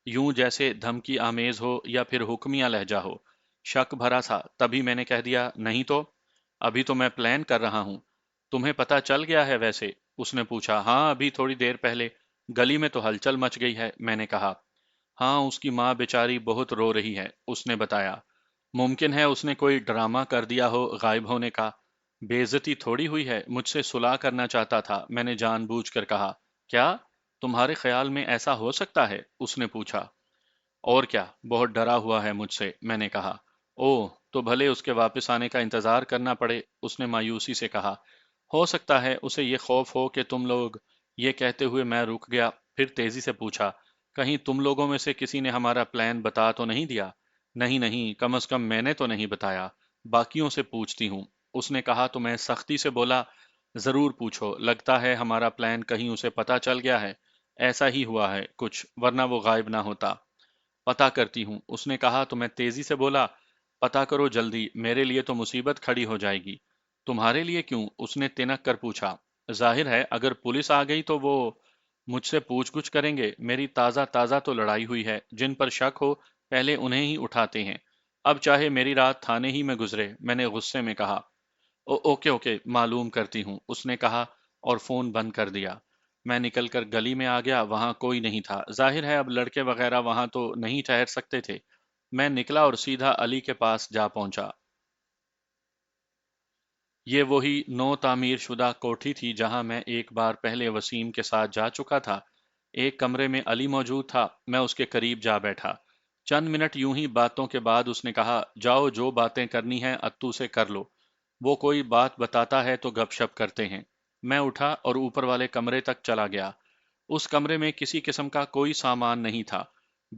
یوں جیسے دھمکی آمیز ہو یا پھر حکمیہ لہجہ ہو، شک بھرا تھا۔ تبھی میں نے کہہ دیا، نہیں تو ابھی تو میں پلان کر رہا ہوں۔ تمہیں پتہ چل گیا ہے ویسے؟ اس نے پوچھا۔ ہاں ابھی تھوڑی دیر پہلے، گلی میں تو ہلچل مچ گئی ہے، میں نے کہا۔ ہاں اس کی ماں بیچاری بہت رو رہی ہے، اس نے بتایا۔ ممکن ہے اس نے کوئی ڈرامہ کر دیا ہو غائب ہونے کا، بے عزتی تھوڑی ہوئی ہے، مجھ سے صلح کرنا چاہتا تھا، میں نے جان بوجھ کر کہا۔ کیا تمہارے خیال میں ایسا ہو سکتا ہے؟ اس نے پوچھا۔ اور کیا، بہت ڈرا ہوا ہے مجھ سے، میں نے کہا۔ اوہ، تو بھلے اس کے واپس آنے کا انتظار کرنا پڑے، اس نے مایوسی سے کہا۔ ہو سکتا ہے اسے یہ خوف ہو کہ تم لوگ، یہ کہتے ہوئے میں رک گیا، پھر تیزی سے پوچھا، کہیں تم لوگوں میں سے کسی نے ہمارا پلان بتا تو نہیں دیا؟ نہیں نہیں، کم از کم میں نے تو نہیں بتایا، باقیوں سے پوچھتی ہوں، اس نے کہا۔ تو میں سختی سے بولا، ضرور پوچھو، لگتا ہے ہمارا پلان کہیں اسے پتا چل گیا ہے، ایسا ہی ہوا ہے کچھ، ورنہ وہ غائب نہ ہوتا۔ پتا کرتی ہوں، اس نے کہا۔ تو میں تیزی سے بولا، پتا کرو جلدی، میرے لیے تو مصیبت کھڑی ہو جائے گی۔ تمہارے لیے کیوں؟ اس نے تنک کر پوچھا۔ ظاہر ہے اگر پولیس آ گئی تو وہ مجھ سے پوچھ گچھ کریں گے، میری تازہ تازہ تو لڑائی ہوئی ہے، جن پر شک ہو پہلے انہیں ہی اٹھاتے ہیں، اب چاہے میری رات تھانے ہی میں گزرے، میں نے غصے میں کہا۔ اوکے اوکے، معلوم کرتی ہوں، اس نے کہا اور فون بند کر دیا۔ میں نکل کر گلی میں آ گیا، وہاں کوئی نہیں تھا، ظاہر ہے اب لڑکے وغیرہ وہاں تو نہیں ٹھہر سکتے تھے۔ میں نکلا اور سیدھا علی کے پاس جا پہنچا۔ یہ وہی نو تعمیر شدہ کوٹھی تھی جہاں میں ایک بار پہلے وسیم کے ساتھ جا چکا تھا۔ ایک کمرے میں علی موجود تھا، میں اس کے قریب جا بیٹھا۔ چند منٹ یوں ہی باتوں کے بعد اس نے کہا، جاؤ جو باتیں کرنی ہیں اتو سے کر لو، وہ کوئی بات بتاتا ہے تو گپ شپ کرتے ہیں۔ میں اٹھا اور اوپر والے کمرے تک چلا گیا۔ اس کمرے میں کسی قسم کا کوئی سامان نہیں تھا،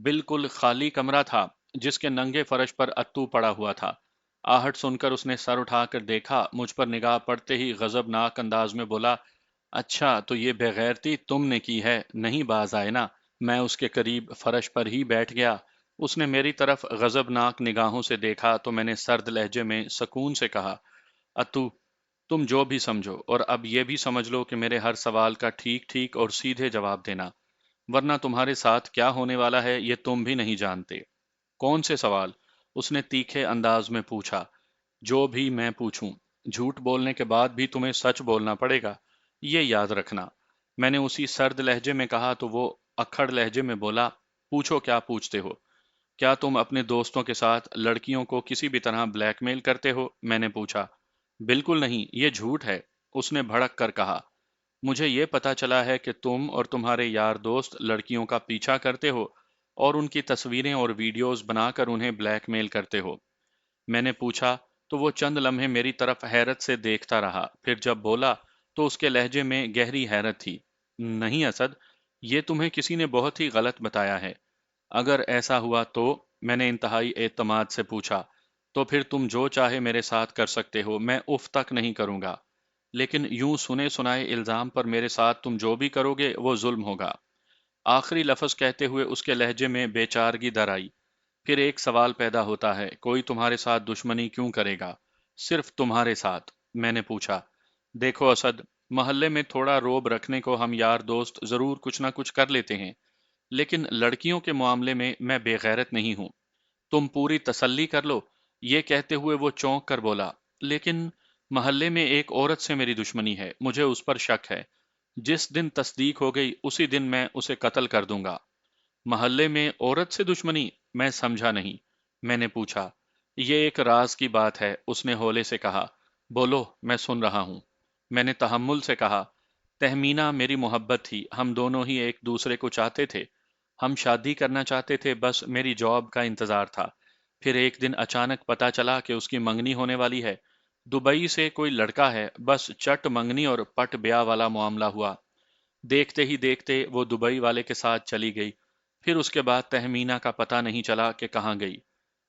بالکل خالی کمرہ تھا، जिसके नंगे फर्श पर अत्तू पड़ा हुआ था। आहट सुनकर उसने सर उठाकर देखा, मुझ पर निगाह पड़ते ही गजबनाक अंदाज में बोला, अच्छा तो ये बेगैरती तुमने की है, नहीं बाज आए ना। मैं उसके करीब फर्श पर ही बैठ गया। उसने मेरी तरफ गजबनाक निगाहों से देखा तो मैंने सर्द लहजे में सुकून से कहा, अतु, तुम जो भी समझो, और अब ये भी समझ लो कि मेरे हर सवाल का ठीक ठीक और सीधे जवाब देना, वरना तुम्हारे साथ क्या होने वाला है ये तुम भी नहीं जानते। कौन से सवाल? उसने तीखे अंदाज में पूछा। जो भी मैं पूछूं, झूठ बोलने के बाद भी तुम्हें सच बोलना पड़ेगा, ये याद रखना। मैंने उसी सर्द लहजे में कहा तो वो अक्खड़ लहजे में बोला, पूछो क्या पूछते हो। क्या तुम अपने दोस्तों के साथ लड़कियों को किसी भी तरह ब्लैकमेल करते हो? मैंने पूछा। बिल्कुल नहीं, ये झूठ है, उसने भड़क कर कहा। मुझे ये पता चला है कि तुम और तुम्हारे यार दोस्त लड़कियों का पीछा करते हो और उनकी तस्वीरें और वीडियोस बनाकर उन्हें ब्लैकमेल करते हो। मैंने पूछा तो वो चंद लम्हे मेरी तरफ हैरत से देखता रहा, फिर जब बोला तो उसके लहजे में गहरी हैरत थी। नहीं असद, ये तुम्हें किसी ने बहुत ही गलत बताया है। अगर ऐसा हुआ तो? मैंने इंतहाई एतमाद से पूछा। तो फिर तुम जो चाहे मेरे साथ कर सकते हो, मैं उफ तक नहीं करूंगा। लेकिन यूं सुने सुनाए इल्जाम पर मेरे साथ तुम जो भी करोगे वो जुल्म होगा। आखिरी लफ्ज कहते हुए उसके लहजे में बेचारगी दर आई। फिर एक सवाल पैदा होता है, कोई तुम्हारे साथ दुश्मनी क्यों करेगा? सिर्फ तुम्हारे साथ? मैंने पूछा। देखो असद, मोहल्ले में थोड़ा रोब रखने को हम यार दोस्त जरूर कुछ ना कुछ कर लेते हैं, लेकिन लड़कियों के मामले में मैं बेगैरत नहीं हूं। तुम पूरी तसल्ली कर लो। ये कहते हुए वो चौंक कर बोला, लेकिन मोहल्ले में एक औरत से मेरी दुश्मनी है, मुझे उस पर शक है। जिस दिन तस्दीक हो गई उसी दिन मैं उसे कत्ल कर दूंगा। मोहल्ले में औरत से दुश्मनी? मैं समझा नहीं। मैंने पूछा। ये एक राज की बात है, उसने हौले से कहा। बोलो, मैं सुन रहा हूं। मैंने तहम्मुल से कहा। तहमीना मेरी मोहब्बत थी, हम दोनों ही एक दूसरे को चाहते थे। हम शादी करना चाहते थे, बस मेरी जॉब का इंतजार था। फिर एक दिन अचानक पता चला कि उसकी मंगनी होने वाली है। दुबई से कोई लड़का है, बस चट मंगनी और पट ब्याह वाला मामला हुआ। देखते ही देखते वो दुबई वाले के साथ चली गई। फिर उसके बाद तहमीना का पता नहीं चला कि कहाँ गई।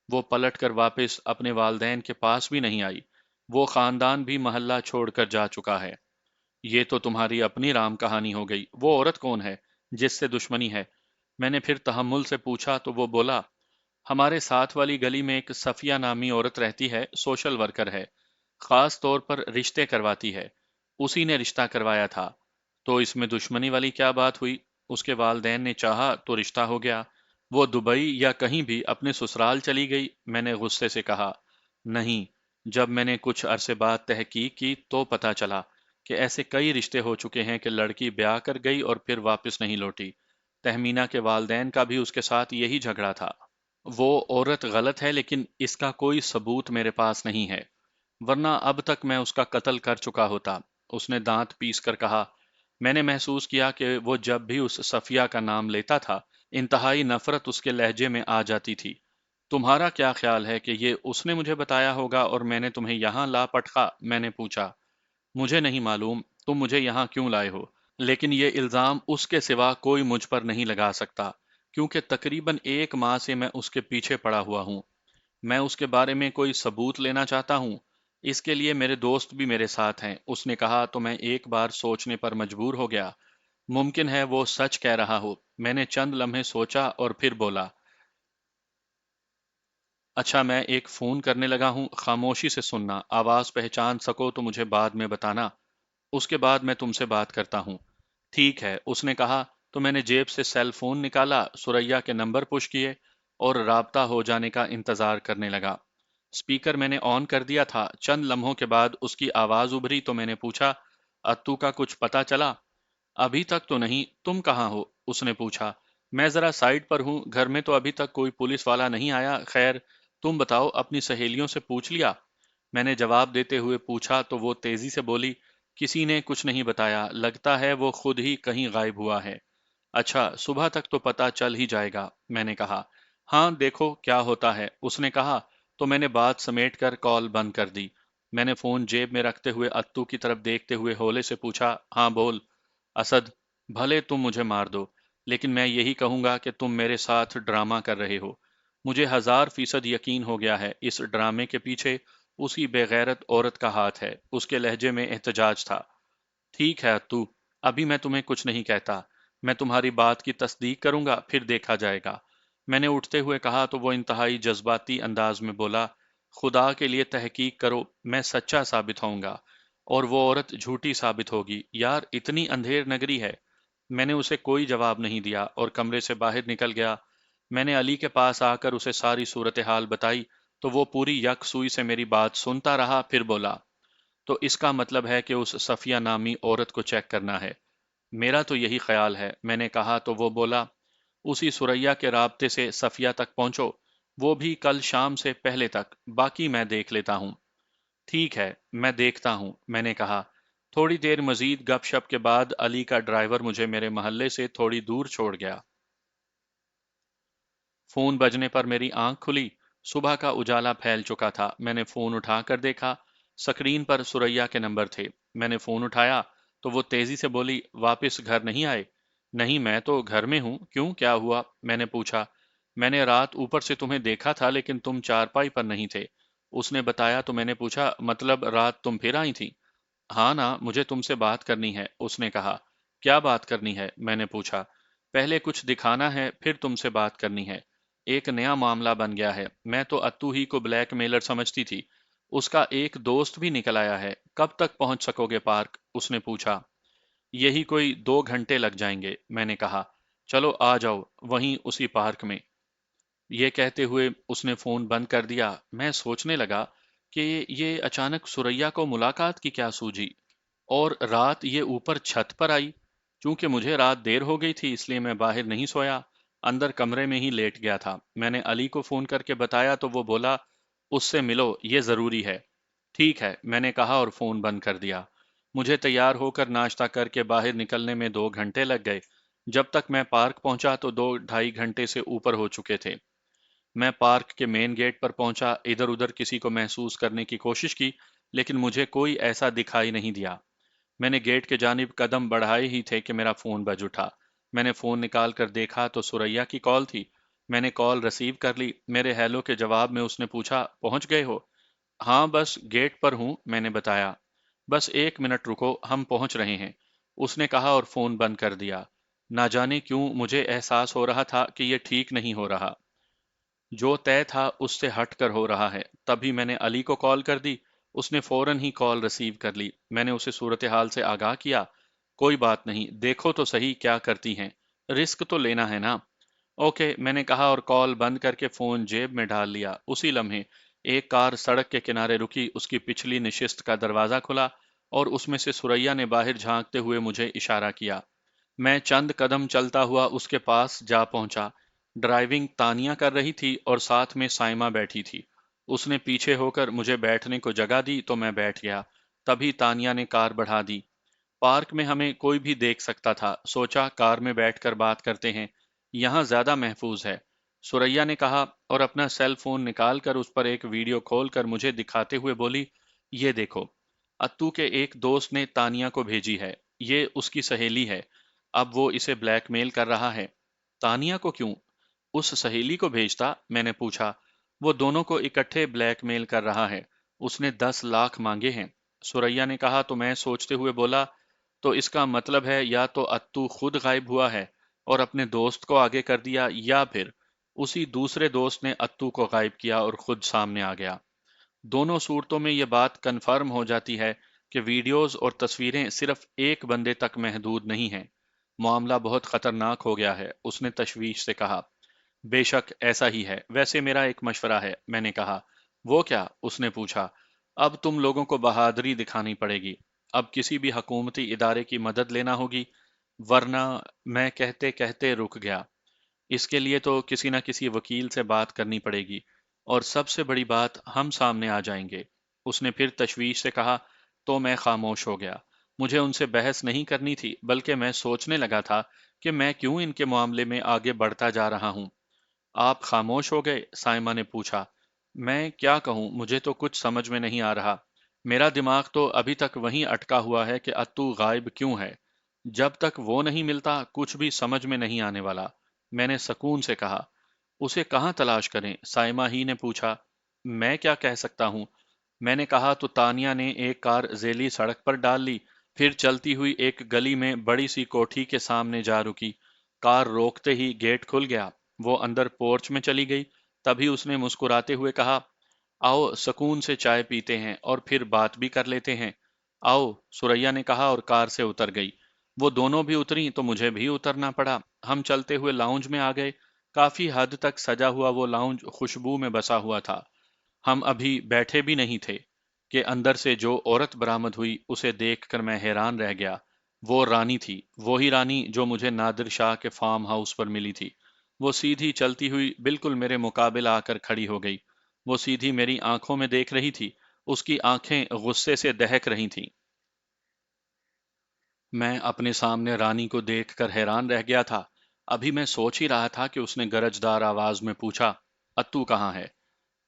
वो पलट कर वापस अपने वालदैन के पास भी नहीं आई। वो खानदान भी महल्ला छोड़कर जा चुका है। ये तो तुम्हारी अपनी राम कहानी हो गई। वो औरत कौन है जिससे दुश्मनी है? मैंने फिर तहम्मुल से पूछा तो वो बोला, हमारे साथ वाली गली में एक सफिया नामी औरत रहती है, सोशल वर्कर है, खास तौर पर रिश्ते करवाती है। उसी ने रिश्ता करवाया था। तो इसमें दुश्मनी वाली क्या बात हुई? उसके वालदैन ने चाहा तो रिश्ता हो गया। वो दुबई या कहीं भी अपने ससुराल चली गई? मैंने गुस्से से कहा। नहीं, जब मैंने कुछ अरसे बाद तहकीक की तो पता चला कि ऐसे कई रिश्ते हो चुके हैं कि लड़की ब्याह कर गई और फिर वापस नहीं लौटी। तहमीना के वालदैन का भी उसके साथ यही झगड़ा था। वो औरत गलत है, लेकिन इसका कोई सबूत मेरे पास नहीं है, वरना अब तक मैं उसका कत्ल कर चुका होता। उसने दांत पीस कर कहा। मैंने महसूस किया कि वो जब भी उस सफिया का नाम लेता था, इंतहाई नफरत उसके लहजे में आ जाती थी। तुम्हारा क्या ख्याल है कि ये उसने मुझे बताया होगा और मैंने तुम्हें यहाँ ला पटका? मैंने पूछा। मुझे नहीं मालूम तुम मुझे यहाँ क्यों लाए हो, लेकिन ये इल्जाम उसके सिवा कोई मुझ पर नहीं लगा सकता, क्योंकि तकरीबन एक माह से मैं उसके पीछे पड़ा हुआ हूँ। मैं उसके बारे में कोई सबूत लेना चाहता हूँ। इसके लिए मेरे दोस्त भी मेरे साथ हैं। उसने कहा तो मैं एक बार सोचने पर मजबूर हो गया। मुमकिन है वो सच कह रहा हो। मैंने चंद लम्हे सोचा और फिर बोला, अच्छा मैं एक फोन करने लगा हूँ, खामोशी से सुनना, आवाज पहचान सको तो मुझे बाद में बताना। उसके बाद मैं तुमसे बात करता हूँ। ठीक है, उसने कहा। तो मैंने जेब से सेल फोन निकाला, सुरैया के नंबर पुश किए और राबता हो जाने का इंतजार करने लगा। स्पीकर मैंने ऑन कर दिया था। चंद लम्हों के बाद उसकी आवाज उभरी तो मैंने पूछा, अत्तू का कुछ पता चला? अभी तक तो नहीं, तुम कहाँ हो? उसने पूछा। मैं जरा साइड पर हूँ, घर में तो अभी तक कोई पुलिस वाला नहीं आया। खैर, तुम बताओ, अपनी सहेलियों से पूछ लिया? मैंने जवाब देते हुए पूछा तो वो तेजी से बोली, किसी ने कुछ नहीं बताया, लगता है वो खुद ही कहीं गायब हुआ है। अच्छा, सुबह तक तो पता चल ही जाएगा, मैंने कहा। हाँ, देखो क्या होता है, उसने कहा। तो मैंने बात समेट कर कॉल बंद कर दी। मैंने फोन जेब में रखते हुए अत्तू की तरफ देखते हुए हौले से पूछा, हाँ बोल। असद, भले तुम मुझे मार दो, लेकिन मैं यही कहूंगा कि तुम मेरे साथ ड्रामा कर रहे हो। مجھے 1000% یقین ہو گیا ہے اس ڈرامے کے پیچھے اسی بے غیرت عورت کا ہاتھ ہے۔ اس کے لہجے میں احتجاج تھا۔ ٹھیک ہے اتو، ابھی میں تمہیں کچھ نہیں کہتا۔ میں تمہاری بات کی تصدیق کروں گا، پھر دیکھا جائے گا۔ میں نے اٹھتے ہوئے کہا تو وہ انتہائی جذباتی انداز میں بولا، خدا کے لیے تحقیق کرو، میں سچا ثابت ہوں گا اور وہ عورت جھوٹی ثابت ہوگی۔ یار اتنی اندھیر نگری ہے۔ میں نے اسے کوئی جواب نہیں دیا اور کمرے سے باہر نکل گیا۔ میں نے علی کے پاس آ کر اسے ساری صورتحال بتائی تو وہ پوری یک سوئی سے میری بات سنتا رہا، پھر بولا، تو اس کا مطلب ہے کہ اس صفیہ نامی عورت کو چیک کرنا ہے؟ میرا تو یہی خیال ہے، میں نے کہا تو وہ بولا، اسی سریا کے رابطے سے صفیہ تک پہنچو، وہ بھی کل شام سے پہلے تک، باقی میں دیکھ لیتا ہوں۔ ٹھیک ہے، میں دیکھتا ہوں، میں نے کہا۔ تھوڑی دیر مزید گپ شپ کے بعد علی کا ڈرائیور مجھے میرے محلے سے تھوڑی دور چھوڑ گیا۔ فون بجنے پر میری آنکھ کھلی۔ صبح کا اجالا پھیل چکا تھا۔ میں نے فون اٹھا کر دیکھا، سکرین پر سریا کے نمبر تھے۔ میں نے فون اٹھایا تو وہ تیزی سے بولی، واپس گھر نہیں آئے؟ نہیں، میں تو گھر میں ہوں، کیوں کیا ہوا؟ میں نے پوچھا۔ میں نے رات اوپر سے تمہیں دیکھا تھا لیکن تم چارپائی پر نہیں تھے۔ اس نے بتایا تو میں نے پوچھا، مطلب رات تم پھر آئی تھی؟ ہاں نا، مجھے تم سے بات کرنی ہے، اس نے کہا۔ کیا بات کرنی ہے؟ میں نے پوچھا۔ پہلے کچھ دکھانا ہے، پھر تم سے بات کرنی ہے۔ ایک نیا معاملہ بن گیا ہے۔ میں تو اتو ہی کو بلیک میلر سمجھتی تھی، اس کا ایک دوست بھی نکل آیا ہے۔ کب تک پہنچ سکو گے پارک؟ اس نے پوچھا۔ یہی کوئی 2 گھنٹے لگ جائیں گے، میں نے کہا۔ چلو آ جاؤ، وہیں اسی پارک میں۔ یہ کہتے ہوئے اس نے فون بند کر دیا۔ میں سوچنے لگا کہ یہ اچانک سریا کو ملاقات کی کیا سوجھی، اور رات یہ اوپر چھت پر آئی۔ چونکہ مجھے رات دیر ہو گئی تھی اس لیے میں باہر نہیں سویا، اندر کمرے میں ہی لیٹ گیا تھا۔ میں نے علی کو فون کر کے بتایا تو وہ بولا، اس سے ملو، یہ ضروری ہے۔ ٹھیک ہے، میں نے کہا اور فون بند کر دیا۔ مجھے تیار ہو کر ناشتہ کر کے باہر نکلنے میں 2 گھنٹے لگ گئے۔ جب تک میں پارک پہنچا تو 2 ڈھائی گھنٹے سے اوپر ہو چکے تھے۔ میں پارک کے مین گیٹ پر پہنچا، ادھر ادھر کسی کو محسوس کرنے کی کوشش کی لیکن مجھے کوئی ایسا دکھائی نہیں دیا۔ میں نے گیٹ کے جانب قدم بڑھائے ہی تھے کہ میرا فون بج اٹھا۔ میں نے فون نکال کر دیکھا تو سریا کی کال تھی۔ میں نے کال ریسیو کر لی۔ میرے ہیلو کے جواب میں اس نے پوچھا، پہنچ گئے ہو؟ ہاں بس گیٹ پر ہوں، میں نے بتایا۔ بس 1 منٹ رکو، ہم پہنچ رہے ہیں، اس نے کہا اور فون بند کر دیا۔ نہ جانے کیوں مجھے احساس ہو رہا تھا کہ یہ ٹھیک نہیں ہو رہا، جو طے تھا اس سے ہٹ کر ہو رہا ہے۔ تبھی میں نے علی کو کال کر دی۔ اس نے فوراً ہی کال ریسیو کر لی۔ میں نے اسے صورتحال سے آگاہ کیا۔ کوئی بات نہیں، دیکھو تو صحیح کیا کرتی ہیں، رسک تو لینا ہے نا۔ اوکے، میں نے کہا اور کال بند کر کے فون جیب میں ڈال لیا۔ اسی لمحے ایک کار سڑک کے کنارے رکی، اس کی پچھلی نشست کا دروازہ کھلا اور اس میں سے سریا نے باہر جھانکتے ہوئے مجھے اشارہ کیا۔ میں چند قدم چلتا ہوا اس کے پاس جا پہنچا۔ ڈرائیونگ تانیہ کر رہی تھی اور ساتھ میں سائمہ بیٹھی تھی۔ اس نے پیچھے ہو کر مجھے بیٹھنے کو جگہ دی تو میں بیٹھ گیا۔ تبھی تانیہ نے کار بڑھا دی۔ پارک میں ہمیں کوئی بھی دیکھ سکتا تھا۔ سوچا کار میں بیٹھ کر بات کرتے ہیں، یہاں زیادہ محفوظ ہے، سریا نے کہا اور اپنا سیل فون نکال کر اس پر ایک ویڈیو کھول کر مجھے دکھاتے ہوئے بولی، یہ دیکھو، اتو کے ایک دوست نے تانیہ کو بھیجی ہے، یہ اس کی سہیلی ہے، اب وہ اسے بلیک میل کر رہا ہے۔ تانیہ کو کیوں؟ اس سہیلی کو بھیجتا؟ میں نے پوچھا۔ وہ دونوں کو اکٹھے بلیک میل کر رہا ہے، اس نے 10 لاکھ مانگے ہیں، سریا نے کہا تو میں سوچتے ہوئے بولا، تو اس کا مطلب ہے یا تو اتو خود غائب ہوا ہے اور اپنے دوست کو آگے کر دیا، یا پھر اسی دوسرے دوست نے اتو کو غائب کیا اور خود سامنے آ گیا۔ دونوں صورتوں میں یہ بات کنفرم ہو جاتی ہے کہ ویڈیوز اور تصویریں صرف ایک بندے تک محدود نہیں ہیں۔ معاملہ بہت خطرناک ہو گیا ہے، اس نے تشویش سے کہا۔ بے شک ایسا ہی ہے، ویسے میرا ایک مشورہ ہے، میں نے کہا۔ وہ کیا؟ اس نے پوچھا۔ اب تم لوگوں کو بہادری دکھانی پڑے گی، اب کسی بھی حکومتی ادارے کی مدد لینا ہوگی، ورنہ… میں کہتے کہتے رک گیا۔ اس کے لیے تو کسی نہ کسی وکیل سے بات کرنی پڑے گی، اور سب سے بڑی بات، ہم سامنے آ جائیں گے۔ اس نے پھر تشویش سے کہا تو میں خاموش ہو گیا۔ مجھے ان سے بحث نہیں کرنی تھی، بلکہ میں سوچنے لگا تھا کہ میں کیوں ان کے معاملے میں آگے بڑھتا جا رہا ہوں۔ آپ خاموش ہو گئے؟ سائمہ نے پوچھا۔ میں کیا کہوں، مجھے تو کچھ سمجھ میں نہیں آ رہا۔ میرا دماغ تو ابھی تک وہیں اٹکا ہوا ہے کہ اتو غائب کیوں ہے۔ جب تک وہ نہیں ملتا کچھ بھی سمجھ میں نہیں آنے والا، میں نے سکون سے کہا۔ اسے کہاں تلاش کریں؟ سائمہ ہی نے پوچھا۔ میں کیا کہہ سکتا ہوں؟ میں نے کہا تو تانیہ نے ایک کار ذیلی سڑک پر ڈال لی، پھر چلتی ہوئی ایک گلی میں بڑی سی کوٹھی کے سامنے جا رکی۔ کار روکتے ہی گیٹ کھل گیا، وہ اندر پورچ میں چلی گئی۔ تبھی اس نے مسکراتے ہوئے کہا، آؤ سکون سے چائے پیتے ہیں اور پھر بات بھی کر لیتے ہیں۔ آؤ، سوریا نے کہا اور کار سے اتر گئی۔ وہ دونوں بھی اتریں تو مجھے بھی اترنا پڑا۔ ہم چلتے ہوئے لاؤنج میں آ گئے۔ کافی حد تک سجا ہوا وہ لاؤنج خوشبو میں بسا ہوا تھا۔ ہم ابھی بیٹھے بھی نہیں تھے کہ اندر سے جو عورت برآمد ہوئی اسے دیکھ کر میں حیران رہ گیا۔ وہ رانی تھی، وہی رانی جو مجھے نادر شاہ کے فارم ہاؤس پر ملی تھی۔ وہ سیدھی چلتی ہوئی بالکل میرے مقابل آ کر کھڑی ہو گئی۔ وہ سیدھی میری آنکھوں میں دیکھ رہی تھی، اس کی آنکھیں غصے سے دہک رہی تھیں۔ میں اپنے سامنے رانی کو دیکھ کر حیران رہ گیا تھا۔ ابھی میں سوچ ہی رہا تھا کہ اس نے گرجدار آواز میں پوچھا، اتو کہاں ہے؟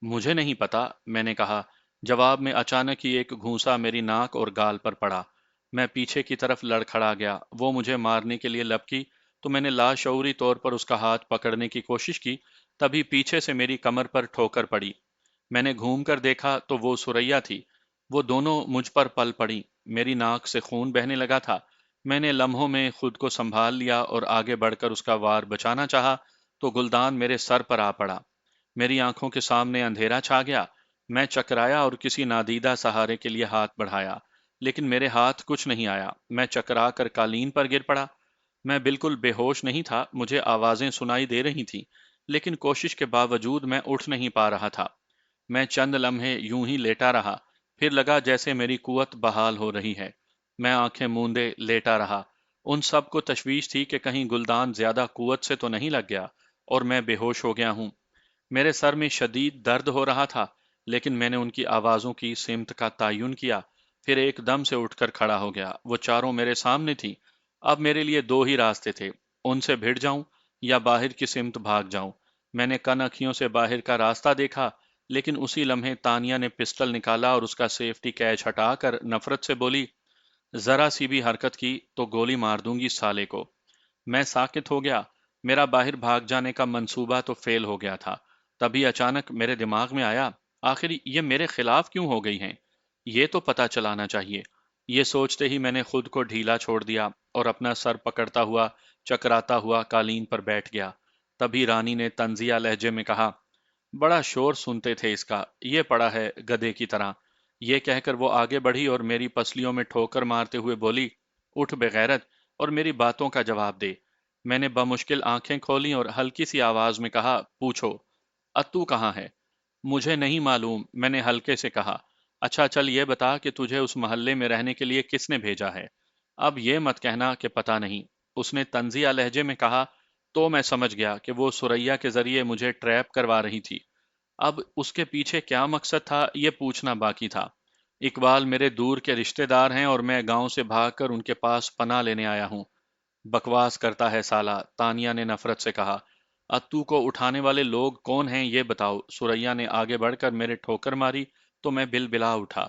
مجھے نہیں پتا، میں نے کہا۔ جواب میں اچانک ہی ایک گھونسا میری ناک اور گال پر پڑا۔ میں پیچھے کی طرف لڑکھڑا گیا۔ وہ مجھے مارنے کے لیے لپکی تو میں نے لاشعوری طور پر اس کا ہاتھ پکڑنے کی کوشش کی، تبھی پیچھے سے میری کمر پر ٹھوکر پڑی۔ میں نے گھوم کر دیکھا تو وہ سوریا تھی۔ وہ دونوں مجھ پر پل پڑی۔ میری ناک سے خون بہنے لگا تھا۔ میں نے لمحوں میں خود کو سنبھال لیا اور آگے بڑھ کر اس کا وار بچانا چاہا تو گلدان میرے سر پر آ پڑا۔ میری آنکھوں کے سامنے اندھیرا چھا گیا۔ میں چکرایا اور کسی نادیدہ سہارے کے لیے ہاتھ بڑھایا، لیکن میرے ہاتھ کچھ نہیں آیا۔ میں چکرا کر قالین پر گر پڑا۔ میں بالکل بے ہوش نہیں تھا، مجھے آوازیں سنائی دے رہی تھیں، لیکن کوشش کے باوجود میں اٹھ نہیں پا رہا تھا۔ میں چند لمحے یوں ہی لیٹا رہا، پھر لگا جیسے میری قوت بحال ہو رہی ہے۔ میں آنکھیں موندے لیٹا رہا۔ ان سب کو تشویش تھی کہ کہیں گلدان زیادہ قوت سے تو نہیں لگ گیا اور میں بے ہوش ہو گیا ہوں۔ میرے سر میں شدید درد ہو رہا تھا، لیکن میں نے ان کی آوازوں کی سمت کا تعین کیا، پھر ایک دم سے اٹھ کر کھڑا ہو گیا۔ وہ چاروں میرے سامنے تھی۔ اب میرے لیے دو ہی راستے تھے، ان سے بھڑ جاؤں یا باہر کی سمت بھاگ جاؤں۔ میں نے کن اکھیوں سے باہر کا راستہ دیکھا، لیکن اسی لمحے تانیہ نے پسٹل نکالا اور اس کا سیفٹی کیچ ہٹا کر نفرت سے بولی، ذرا سی بھی حرکت کی تو گولی مار دوں گی سالے کو۔ میں ساکت ہو گیا۔ میرا باہر بھاگ جانے کا منصوبہ تو فیل ہو گیا تھا۔ تبھی اچانک میرے دماغ میں آیا، آخر یہ میرے خلاف کیوں ہو گئی ہیں؟ یہ تو پتہ چلانا چاہیے۔ یہ سوچتے ہی میں نے خود کو ڈھیلا چھوڑ دیا اور اپنا سر پکڑتا ہوا چکراتا ہوا قالین پر بیٹھ گیا۔ تبھی رانی نے طنزیہ لہجے میں کہا، بڑا شور سنتے تھے اس کا، یہ پڑا ہے گدھے کی طرح۔ یہ کہہ کر وہ آگے بڑھی اور میری پسلیوں میں ٹھوکر مارتے ہوئے بولی، اٹھ بے غیرت اور میری باتوں کا جواب دے۔ میں نے بمشکل آنکھیں کھولیں اور ہلکی سی آواز میں کہا، پوچھو، اتو کہاں ہے؟ مجھے نہیں معلوم، میں نے ہلکے سے کہا۔ اچھا چل یہ بتا کہ تجھے اس محلے میں رہنے کے لیے کس نے بھیجا ہے؟ اب یہ مت کہنا کہ پتہ نہیں، اس نے طنزیہ لہجے میں کہا۔ تو میں سمجھ گیا کہ وہ سوریا کے ذریعے مجھے ٹریپ کروا رہی تھی۔ اب اس کے پیچھے کیا مقصد تھا یہ پوچھنا باقی تھا۔ اقبال میرے دور کے رشتہ دار ہیں اور میں گاؤں سے بھاگ کر ان کے پاس پناہ لینے آیا ہوں۔ بکواس کرتا ہے سالہ، تانیہ نے نفرت سے کہا۔ اتو کو اٹھانے والے لوگ کون ہیں یہ بتاؤ؟ سوریا نے آگے بڑھ کر میرے ٹھوکر ماری تو میں بل بلا اٹھا۔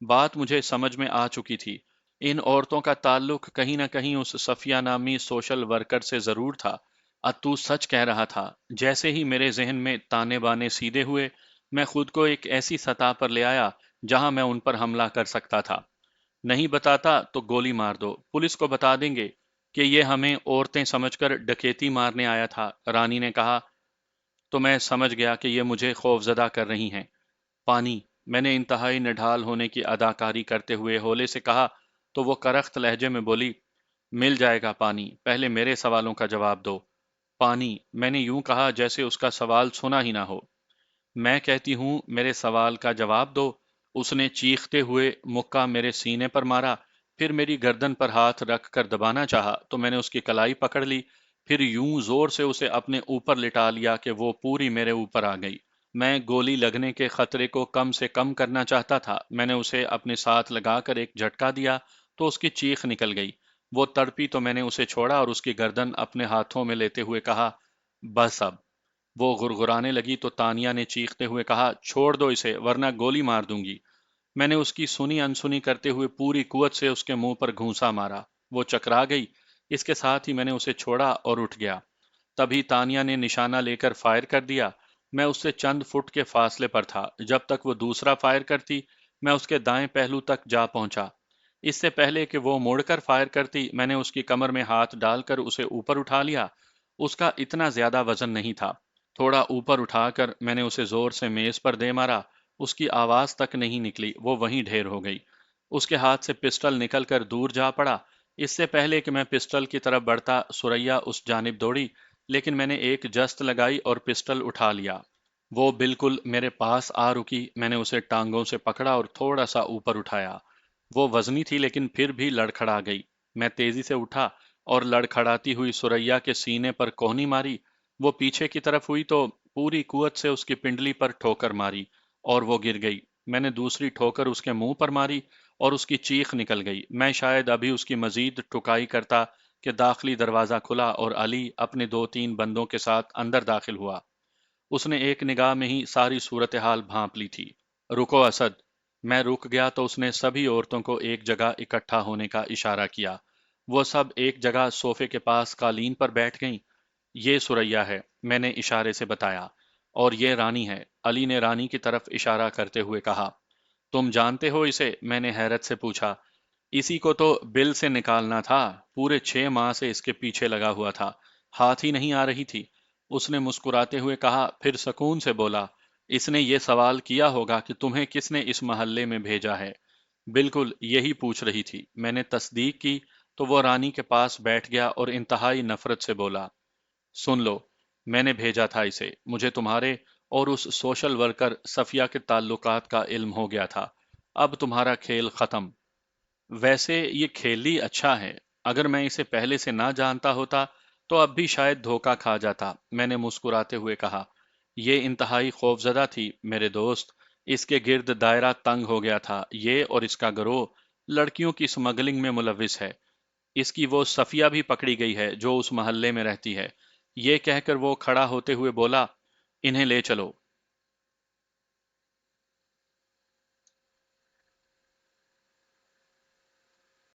بات مجھے سمجھ میں آ چکی تھی۔ ان عورتوں کا تعلق کہیں نہ کہیں اس صفیہ نامی سوشل ورکر سے ضرور تھا۔ اتو سچ کہہ رہا تھا۔ جیسے ہی میرے ذہن میں تانے بانے سیدھے ہوئے، میں خود کو ایک ایسی سطح پر لے آیا جہاں میں ان پر حملہ کر سکتا تھا۔ نہیں بتاتا تو گولی مار دو، پولیس کو بتا دیں گے کہ یہ ہمیں عورتیں سمجھ کر ڈکیتی مارنے آیا تھا، رانی نے کہا۔ تو میں سمجھ گیا کہ یہ مجھے خوفزدہ کر رہی ہیں۔ پانی، میں نے انتہائی نڈھال ہونے کی اداکاری کرتے ہوئے ہولے سے کہا تو وہ کرخت لہجے میں بولی، مل جائے گا پانی، پہلے میرے سوالوں کا جواب دو۔ پانی، میں نے یوں کہا جیسے اس کا سوال سنا ہی نہ ہو۔ میں کہتی ہوں میرے سوال کا جواب دو۔ اس نے چیختے ہوئے مکہ میرے سینے پر مارا، پھر میری گردن پر ہاتھ رکھ کر دبانا چاہا تو میں نے اس کی کلائی پکڑ لی، پھر یوں زور سے اسے اپنے اوپر لٹا لیا کہ وہ پوری میرے اوپر آ گئی۔ میں گولی لگنے کے خطرے کو کم سے کم کرنا چاہتا تھا۔ میں نے اسے اپنے ساتھ لگا کر ایک جھٹکا دیا تو اس کی چیخ نکل گئی۔ وہ تڑپی تو میں نے اسے چھوڑا اور اس کی گردن اپنے ہاتھوں میں لیتے ہوئے کہا، بس اب۔ وہ غرغرانے لگی تو تانیہ نے چیختے ہوئے کہا، چھوڑ دو اسے ورنہ گولی مار دوں گی۔ میں نے اس کی سنی انسنی کرتے ہوئے پوری قوت سے اس کے منہ پر گھونسا مارا۔ وہ چکرا گئی۔ اس کے ساتھ ہی میں نے اسے چھوڑا اور اٹھ گیا۔ तभी तानिया ने निशाना लेकर फायर कर दिया। मैं उससे चंद फुट के फासले पर था। जब तक वो दूसरा फायर करती, मैं उसके दाएं पहलू तक जा पहुंचा। इससे पहले कि वो मुड़कर फायर करती, मैंने उसकी कमर में हाथ डालकर उसे ऊपर उठा लिया। उसका इतना ज्यादा वजन नहीं था। थोड़ा ऊपर उठाकर मैंने उसे जोर से मेज पर दे मारा। उसकी आवाज तक नहीं निकली, वो वहीं ढेर हो गई। उसके हाथ से पिस्टल निकलकर दूर जा पड़ा। इससे पहले कि मैं पिस्टल की तरफ बढ़ता, सुरैया उस जानिब दौड़ी, लेकिन मैंने एक जस्त लगाई और पिस्टल उठा लिया। वो बिल्कुल मेरे पास आ रुकी। मैंने उसे टांगों से पकड़ा और थोड़ा सा ऊपर उठाया। वो वजनी थी लेकिन फिर भी लड़खड़ा गई। मैं तेजी से उठा और लड़खड़ाती हुई सुरैया के सीने पर कोहनी मारी। वो पीछे की तरफ हुई तो पूरी कुवत से उसकी पिंडली पर ठोकर मारी और वो गिर गई। मैंने दूसरी ठोकर उसके मुंह पर मारी और उसकी चीख निकल गई। मैं शायद अभी उसकी मजीद ठुकाई करता कि दाखिली दरवाजा खुला और अली अपने 2-3 बंदों के साथ अंदर दाखिल हुआ। उसने एक निगाह में ही सारी सूरत हाल भांप ली थी। रुको असद। मैं रुक गया तो उसने सभी औरतों को एक जगह इकट्ठा होने का इशारा किया। वो सब एक जगह सोफे के पास कालीन पर बैठ गईं। ये सुरैया है, मैंने इशारे से बताया, और ये रानी है। अली ने रानी की तरफ इशारा करते हुए कहा। तुम जानते हो इसे? मैंने हैरत से पूछा। इसी को तो बिल से निकालना था। पूरे 6 माह से इसके पीछे लगा हुआ था, हाथ ही नहीं आ रही थी। उसने मुस्कुराते हुए कहा, फिर सुकून से बोला, इसने ये सवाल किया होगा कि तुम्हें किसने इस मोहल्ले में भेजा है। बिल्कुल यही पूछ रही थी। मैंने तस्दीक की तो वो रानी के पास बैठ गया और इंतहाई नफरत से बोला, सुन लो, मैंने भेजा था इसे। मुझे तुम्हारे और उस सोशल वर्कर सफिया के ताल्लुकात का इल्म हो गया था। अब तुम्हारा खेल खत्म। वैसे ये खेल ही अच्छा है। अगर मैं इसे पहले से ना जानता होता तो अब भी शायद धोखा खा जाता, मैंने मुस्कुराते हुए कहा। ये इंतहाई खौफजदा थी मेरे दोस्त। इसके गिर्द दायरा तंग हो गया था। ये और इसका गिरोह लड़कियों की स्मगलिंग में मुलविस है। इसकी वो सफिया भी पकड़ी गई है जो उस मोहल्ले में रहती है। ये कहकर वो खड़ा होते हुए बोला, इन्हें ले चलो।